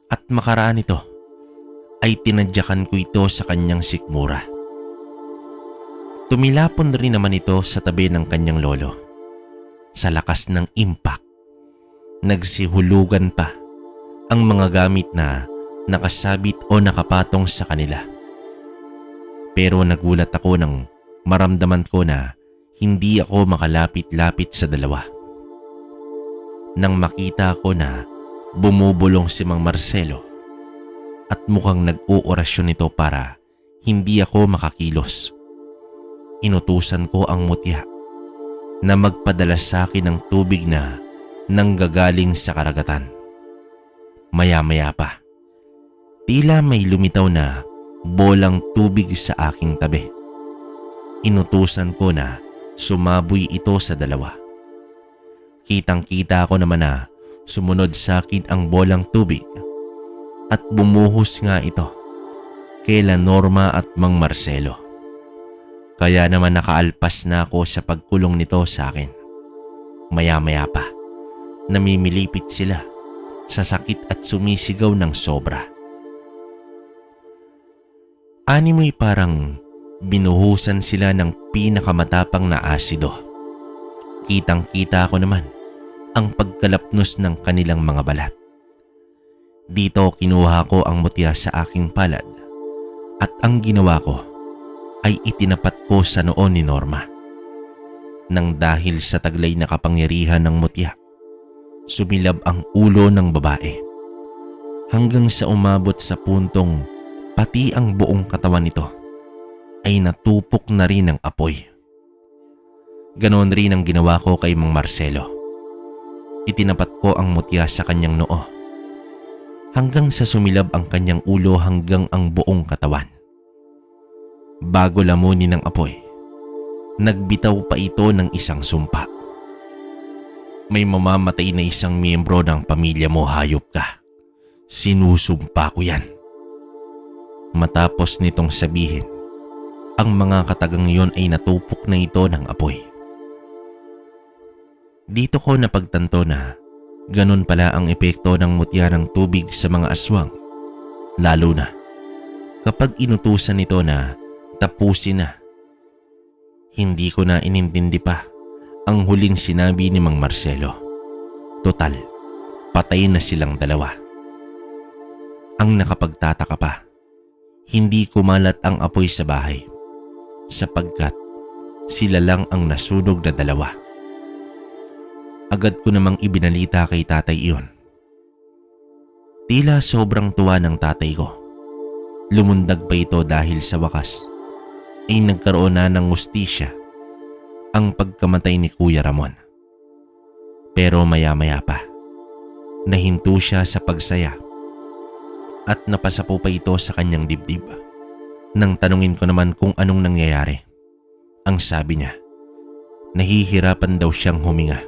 At makaraan ito ay tinadyakan ko ito sa kanyang sikmura. Tumilapon rin naman ito sa tabi ng kanyang lolo. Sa lakas ng impact, nagsihulugan pa ang mga gamit na nakasabit o nakapatong sa kanila. Pero nagulat ako nang maramdaman ko na hindi ako makalapit-lapit sa dalawa. Nang makita ko na bumubulong si Mang Marcelo at mukhang nag-uorasyon ito para hindi ako makakilos, inutusan ko ang mutya na magpadala sa akin ng tubig na nanggagaling sa karagatan. Maya-maya pa, tila may lumitaw na bolang tubig sa aking tabi. Inutusan ko na sumaboy ito sa dalawa. Kitang-kita ko naman na sumunod sa akin ang bolang tubig at bumuhos nga ito kaila Norma at Mang Marcelo. Kaya naman nakaalpas na ako sa pagkulong nito sa akin. Maya-maya pa, namimilipit sila sa sakit at sumisigaw ng sobra. Animoy parang binuhusan sila ng pinakamatapang na asido. Kitang-kita ko naman ang pagkalapnos ng kanilang mga balat. Dito kinuha ko ang mutya sa aking palad at ang ginawa ko ay itinapat ko sa noo ni Norma. Nang dahil sa taglay na kapangyarihan ng mutya, sumilab ang ulo ng babae hanggang sa umabot sa puntong pati ang buong katawan nito ay natupok na rin ng apoy. Ganon rin ang ginawa ko kay Mang Marcelo. Itinapat ko ang mutya sa kanyang noo hanggang sa sumilab ang kanyang ulo hanggang ang buong katawan. Bago lamunin ng apoy, nagbitaw pa ito ng isang sumpa. May mamamatay na isang miyembro ng pamilya mo, hayop ka. Sinusumpa ko yan. Matapos nitong sabihin, ang mga katagang yon ay natupok na ito ng apoy. Dito ko napagtanto na ganun pala ang epekto ng mutya ng tubig sa mga aswang, lalo na kapag inutusan nito na tapusin na. Hindi ko na inintindi pa ang huling sinabi ni Mang Marcelo. Total, patay na silang dalawa. Ang nakapagtataka pa, hindi kumalat ang apoy sa bahay sapagkat sila lang ang nasunog na dalawa. Agad ko namang ibinalita kay tatay iyon. Tila sobrang tuwa ng tatay ko. Lumundag pa ito dahil sa wakas ay nagkaroon na ng hustisya ang pagkamatay ni Kuya Ramon. Pero maya-maya pa, nahinto siya sa pagsaya at napasapo pa ito sa kanyang dibdib. Nang tanungin ko naman kung anong nangyayari, ang sabi niya, nahihirapan daw siyang huminga.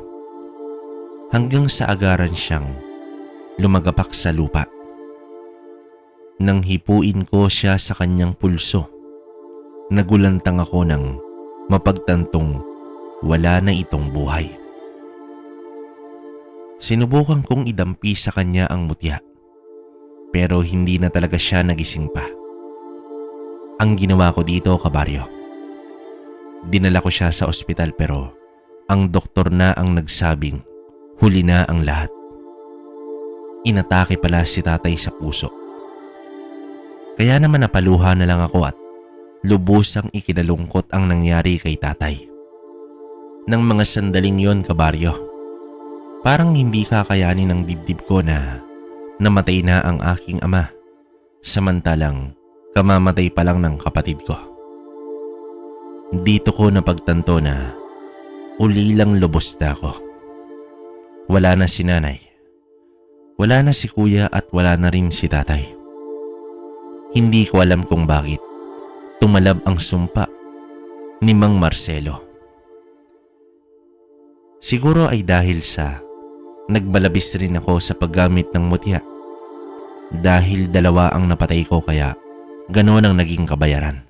Hanggang sa agaran siyang lumagapak sa lupa. Nang hipuin ko siya sa kanyang pulso, nagulantang ako ng mapagtantong wala na itong buhay. Sinubukan kong idampi sa kanya ang mutya, pero hindi na talaga siya nagising pa. Ang ginawa ko dito, kabaryo, dinala ko siya sa ospital pero ang doktor na ang nagsabing huli na ang lahat. Inatake pala si tatay sa puso. Kaya naman napaluha na lang ako at lubusang ikinalungkot ang nangyari kay tatay. Nang mga sandaling yon, kabaryo, parang hindi kakayanin ng dibdib ko na namatay na ang aking ama, samantalang kamamatay pa lang ng kapatid ko. Dito ko napagtanto na ulilang lubos na ako. Wala na si nanay, wala na si kuya at wala na rin si tatay. Hindi ko alam kung bakit tumalab ang sumpa ni Mang Marcelo. Siguro ay dahil sa nagbalabis rin ako sa paggamit ng mutya. Dahil dalawa ang napatay ko kaya ganoon ang naging kabayaran.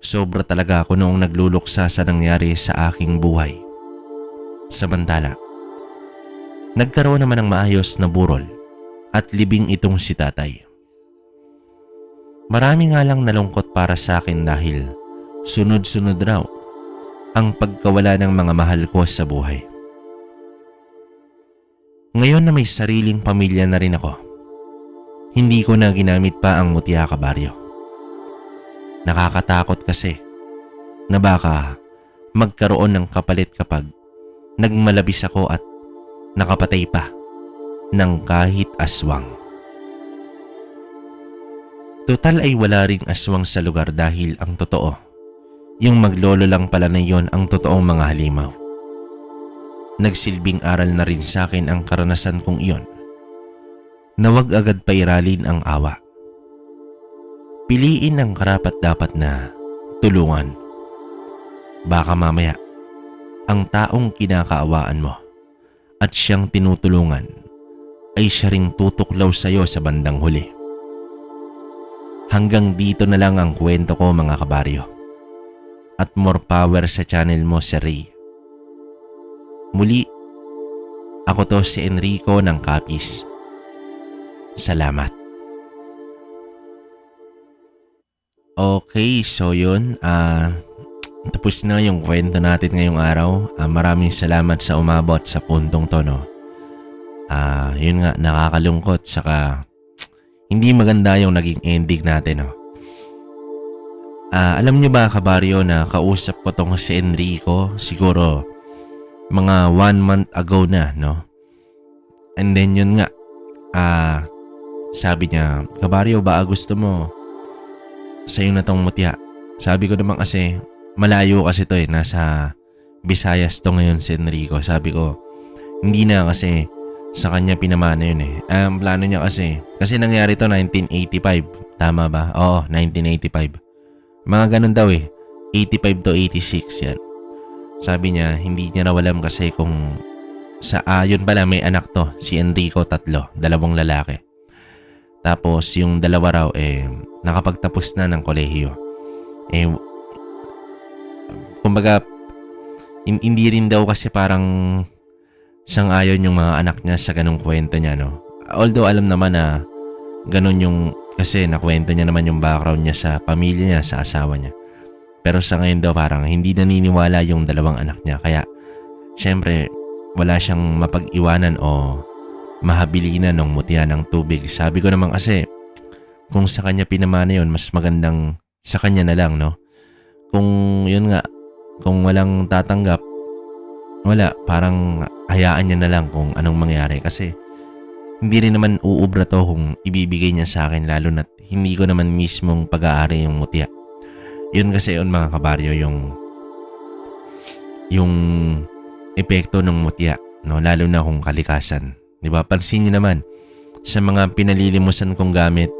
Sobra talaga ako noong nagluluksa sa nangyari sa aking buhay. Samantala, nagkaroon naman ng maayos na burol at libing itong si tatay. Marami nga lang nalungkot para sa akin dahil sunod-sunod raw ang pagkawala ng mga mahal ko sa buhay. Ngayon na may sariling pamilya na rin ako, hindi ko na ginamit pa ang mutya, kabaryo. Nakakatakot kasi na baka magkaroon ng kapalit kapag nagmalabis ako at nakapatay pa ng kahit aswang. Total ay wala ring aswang sa lugar dahil ang totoo, yung maglolo lang pala na yon ang totoong mga halimaw. Nagsilbing aral na rin sa akin ang karanasan kong iyon na wag agad pairalin ang awa. Piliin ang karapat-dapat na tulungan. Baka mamaya, ang taong kinakaawaan mo at siyang tinutulungan ay siya ring tutuklaw sa'yo sa bandang huli. Hanggang dito na lang ang kwento ko, mga kabaryo. At more power sa channel mo, Sir Ray. Muli, ako to si Enrico ng Capiz. Salamat. Okay, so yun. Tapos na yung kwento natin ngayong araw. Maraming salamat sa umabot sa puntong to, no? Yun nga, nakakalungkot. Saka hindi maganda yung naging ending natin, no? Alam nyo ba, kabaryo, na kausap ko tong si Enrico siguro mga 1 month ago na, no? And then yun nga, sabi niya, kabaryo, ba gusto mo sa'yo na tong mutya? Sabi ko naman kasi malayo kasi to nasa Visayas to ngayon si Enrico. Sabi ko, hindi na kasi sa kanya pinamana yun Ang plano niya kasi nangyari to 1985. Tama ba? Oo, 1985. Mga ganun daw 85 to 86 yan. Sabi niya, hindi niya raw alam kasi kung yun pala, may anak to, si Enrico, 3, 2 lalaki. Tapos yung dalawa raw nakapagtapos na ng kolehiyo. Kumbaga, hindi rin daw kasi parang sang-ayon yung mga anak niya sa ganung kwento niya, no? Although alam naman na ganun yung, kasi nakwento niya naman yung background niya sa pamilya niya, sa asawa niya. Pero sa ngayon daw parang hindi naniniwala yung dalawang anak niya. Kaya syempre wala siyang mapag-iwanan o mahabilinan ng mutya ng tubig. Sabi ko naman kasi kung sa kanya pinamana yun, mas magandang sa kanya na lang, no? Kung yun nga, kung walang tatanggap, wala, parang hayaan niya na lang kung anong mangyari. Kasi hindi rin naman uubra to kung ibibigay niya sa akin, lalo na hindi ko naman mismong pag-aari yung mutya. Yun kasi yun mga kabaryo, yung epekto ng mutya, no? Lalo na kung kalikasan. Diba? Pansin niyo naman, sa mga pinalilimusan kong gamit,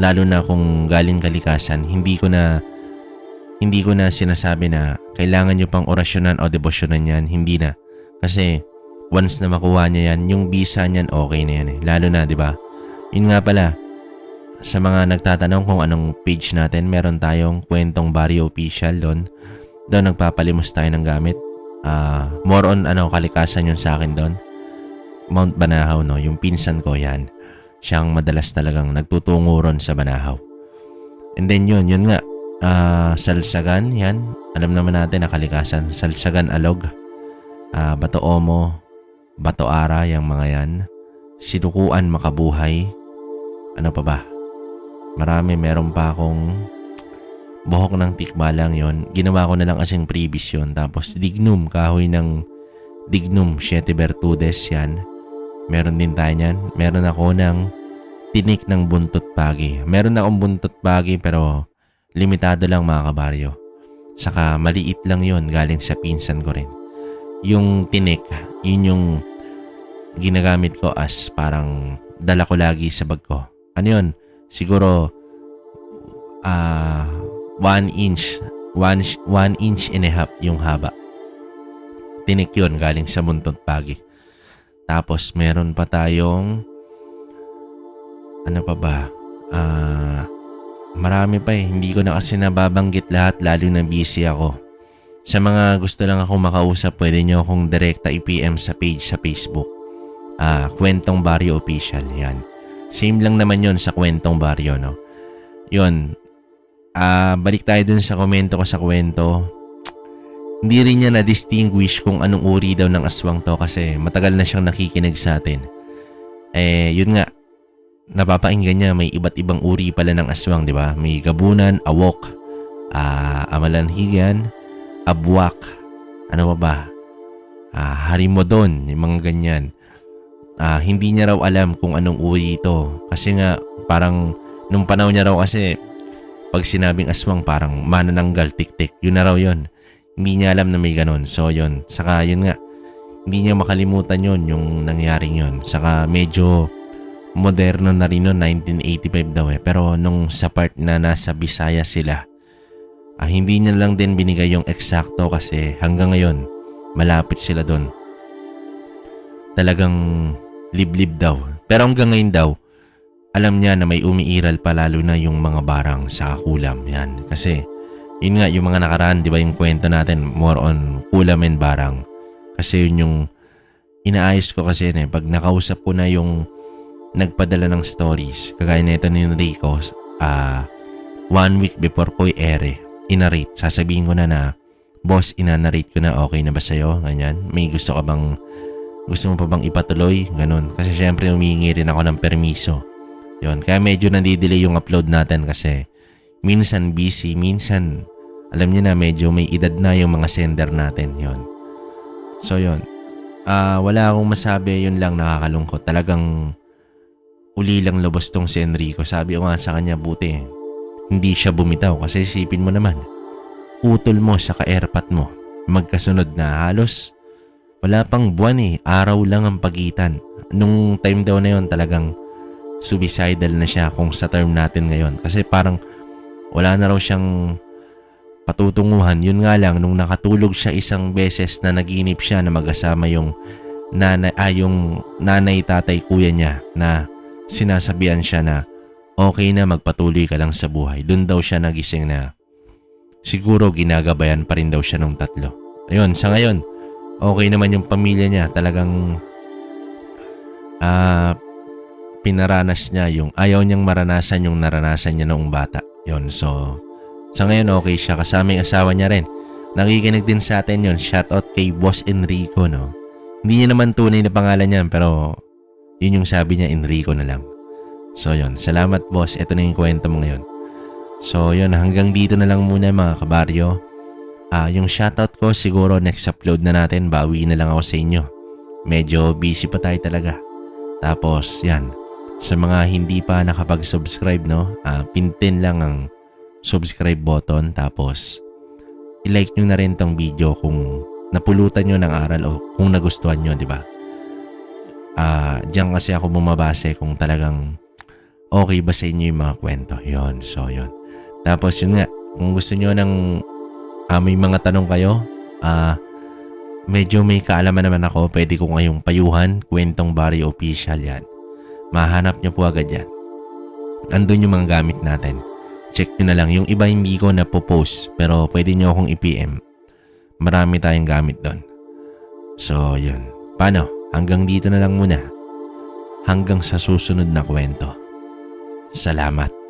lalo na kung galing kalikasan, hindi ko na sinasabi na kailangan nyo pang orasyonan o debosyonan yan. Hindi na. Kasi once na makuha niya yan, yung visa niyan okay na yan eh. Lalo na, di ba? Yun nga pala, sa mga nagtatanong kung anong page natin, meron tayong Kwentong Baryo Official doon. Doon nagpapalimos tayo ng gamit. More on kalikasan yun sa akin doon. Mount Banahaw, no? Yung pinsan ko yan. Siyang madalas talagang nagtutungo ron sa Banahaw. And then yun nga. Salsagan, yan. Alam naman natin na kalikasan. Salsagan Alog, Bato Omo, Bato Ara, yung mga yan. Sinukuan Makabuhay. Ano pa ba? Marami, meron pa akong Buhok ng Tikbalang yon. Ginawa ko na lang kasing previous yun. Tapos Dignum, kahoy ng Dignum, Siete Virtudes, yan. Meron din tayo yan. Meron ako ng Tinik ng Buntot Pagi. Meron akong Buntot Pagi pero limitado lang mga kabaryo. Saka maliit lang yon, galing sa pinsan ko rin. Yung tinik, yun yung ginagamit ko as parang dala ko lagi sa bag ko. Ano yun? Siguro 1 inch and a half yung haba. Tinik yun, galing sa Buntot Pagi. Tapos meron pa tayong ano pa ba? Marami pa eh. Hindi ko na kasi nababanggit lahat, lalo na busy ako. Sa mga gusto lang ako makausap, pwede nyo akong direkta i-PM sa page sa Facebook. Kwentong Baryo Official, yan. Same lang naman yon sa Kwentong Baryo, no? Yun. Balik tayo dun sa komento ko sa kwento. Hindi rin niya na-distinguish kung anong uri daw ng aswang to kasi matagal na siyang nakikinig sa atin. Yun nga. Napapakinggan niya may iba't ibang uri pala ng aswang, di ba? May gabunan, awok, amalanhigan, abwak, ano pa ba? Harimodon, yung mga ganyan. Hindi niya raw alam kung anong uri ito. Kasi nga, parang nung panahon niya raw kasi, pag sinabing aswang parang manananggal, tik-tik. Yun na raw yun. Hindi niya alam na may ganun. So yun, saka yun nga, hindi niya makalimutan yun, yung nangyaring yun. Saka medyo moderno na rin noon, 1985 daw eh. Pero nung sa part na nasa Bisaya sila, hindi niya lang din binigay yung eksakto kasi hanggang ngayon, malapit sila doon. Talagang liblib daw. Pero hanggang ngayon daw, alam niya na may umiiral pa lalo na yung mga barang sa kulam. Yan. Kasi, yun nga, yung mga nakaraan, di ba yung kwento natin, more on kulam and barang. Kasi yun yung inaayos ko kasi yun eh. Pag nakausap ko na yung nagpadala ng stories, kagaya na ito ni Rico, 1 week before ko i-ere, inarate. Sasabihin ko na boss, inanarate ko na, okay na ba sa'yo? Ganyan. May gusto mo pa bang ipatuloy? Ganun. Kasi syempre humingi rin ako ng permiso. Yun. Kaya medyo nandidelay yung upload natin kasi minsan busy, minsan alam niyo na medyo may edad na yung mga sender natin. Yun. So yun. Wala akong masabi, yun lang nakakalungkot. Talagang uli lang lubos tong si Enrico. Sabi ko nga sa kanya, buti hindi siya bumitaw kasi isipin mo naman, utol mo sa ka-airpot mo, magkasunod na halos wala pang buwan eh, araw lang ang pagitan. Nung time daw na yon talagang suicidal na siya kung sa term natin ngayon. Kasi parang wala na raw siyang patutunguhan. Yun nga lang, nung nakatulog siya isang beses na naginip siya na magkasama yung nanay, tatay, kuya niya na sinasabihan siya na okay na, magpatuloy ka lang sa buhay. Doon daw siya nagising na siguro ginagabayan pa rin daw siya nung tatlo. Ayun, sa ngayon, okay naman yung pamilya niya. Talagang pinaranas niya yung ayaw niyang maranasan yung naranasan niya noong bata. Yun, so Sa ngayon okay siya kasama yung asawa niya rin. Nakikinig din sa atin yun. Shoutout kay Boss Enrico, no? Hindi niya naman tunay na pangalan niyan pero yun yung sabi niya, Enrico na lang. So yun, salamat boss. Ito na yung kwento mo ngayon. So yun, hanggang dito na lang muna mga kabaryo. Yung shoutout ko siguro next upload na natin. Bawi na lang ako sa inyo. Medyo busy pa tayo talaga. Tapos yan, sa mga hindi pa nakapag-subscribe, no? Pintin lang ang subscribe button. Tapos i-like nyo na rin tong video kung napulutan nyo ng aral o kung nagustuhan nyo, di ba? Diyan kasi ako bumabase kung talagang okay ba sa inyo yung mga kwento. Yun, so yun. Tapos yun nga, kung gusto nyo ng may mga tanong kayo, medyo may kaalaman naman ako, pwede ko ngayong payuhan, Kwentong Baryo Official yan. Mahanap nyo po agad yan. Andun yung mga gamit natin. Check nyo na lang. Yung iba hindi ko napopost, pero pwede nyo akong i-PM. Marami tayong gamit doon. So yun. Paano? Hanggang dito na lang muna. Hanggang sa susunod na kwento. Salamat.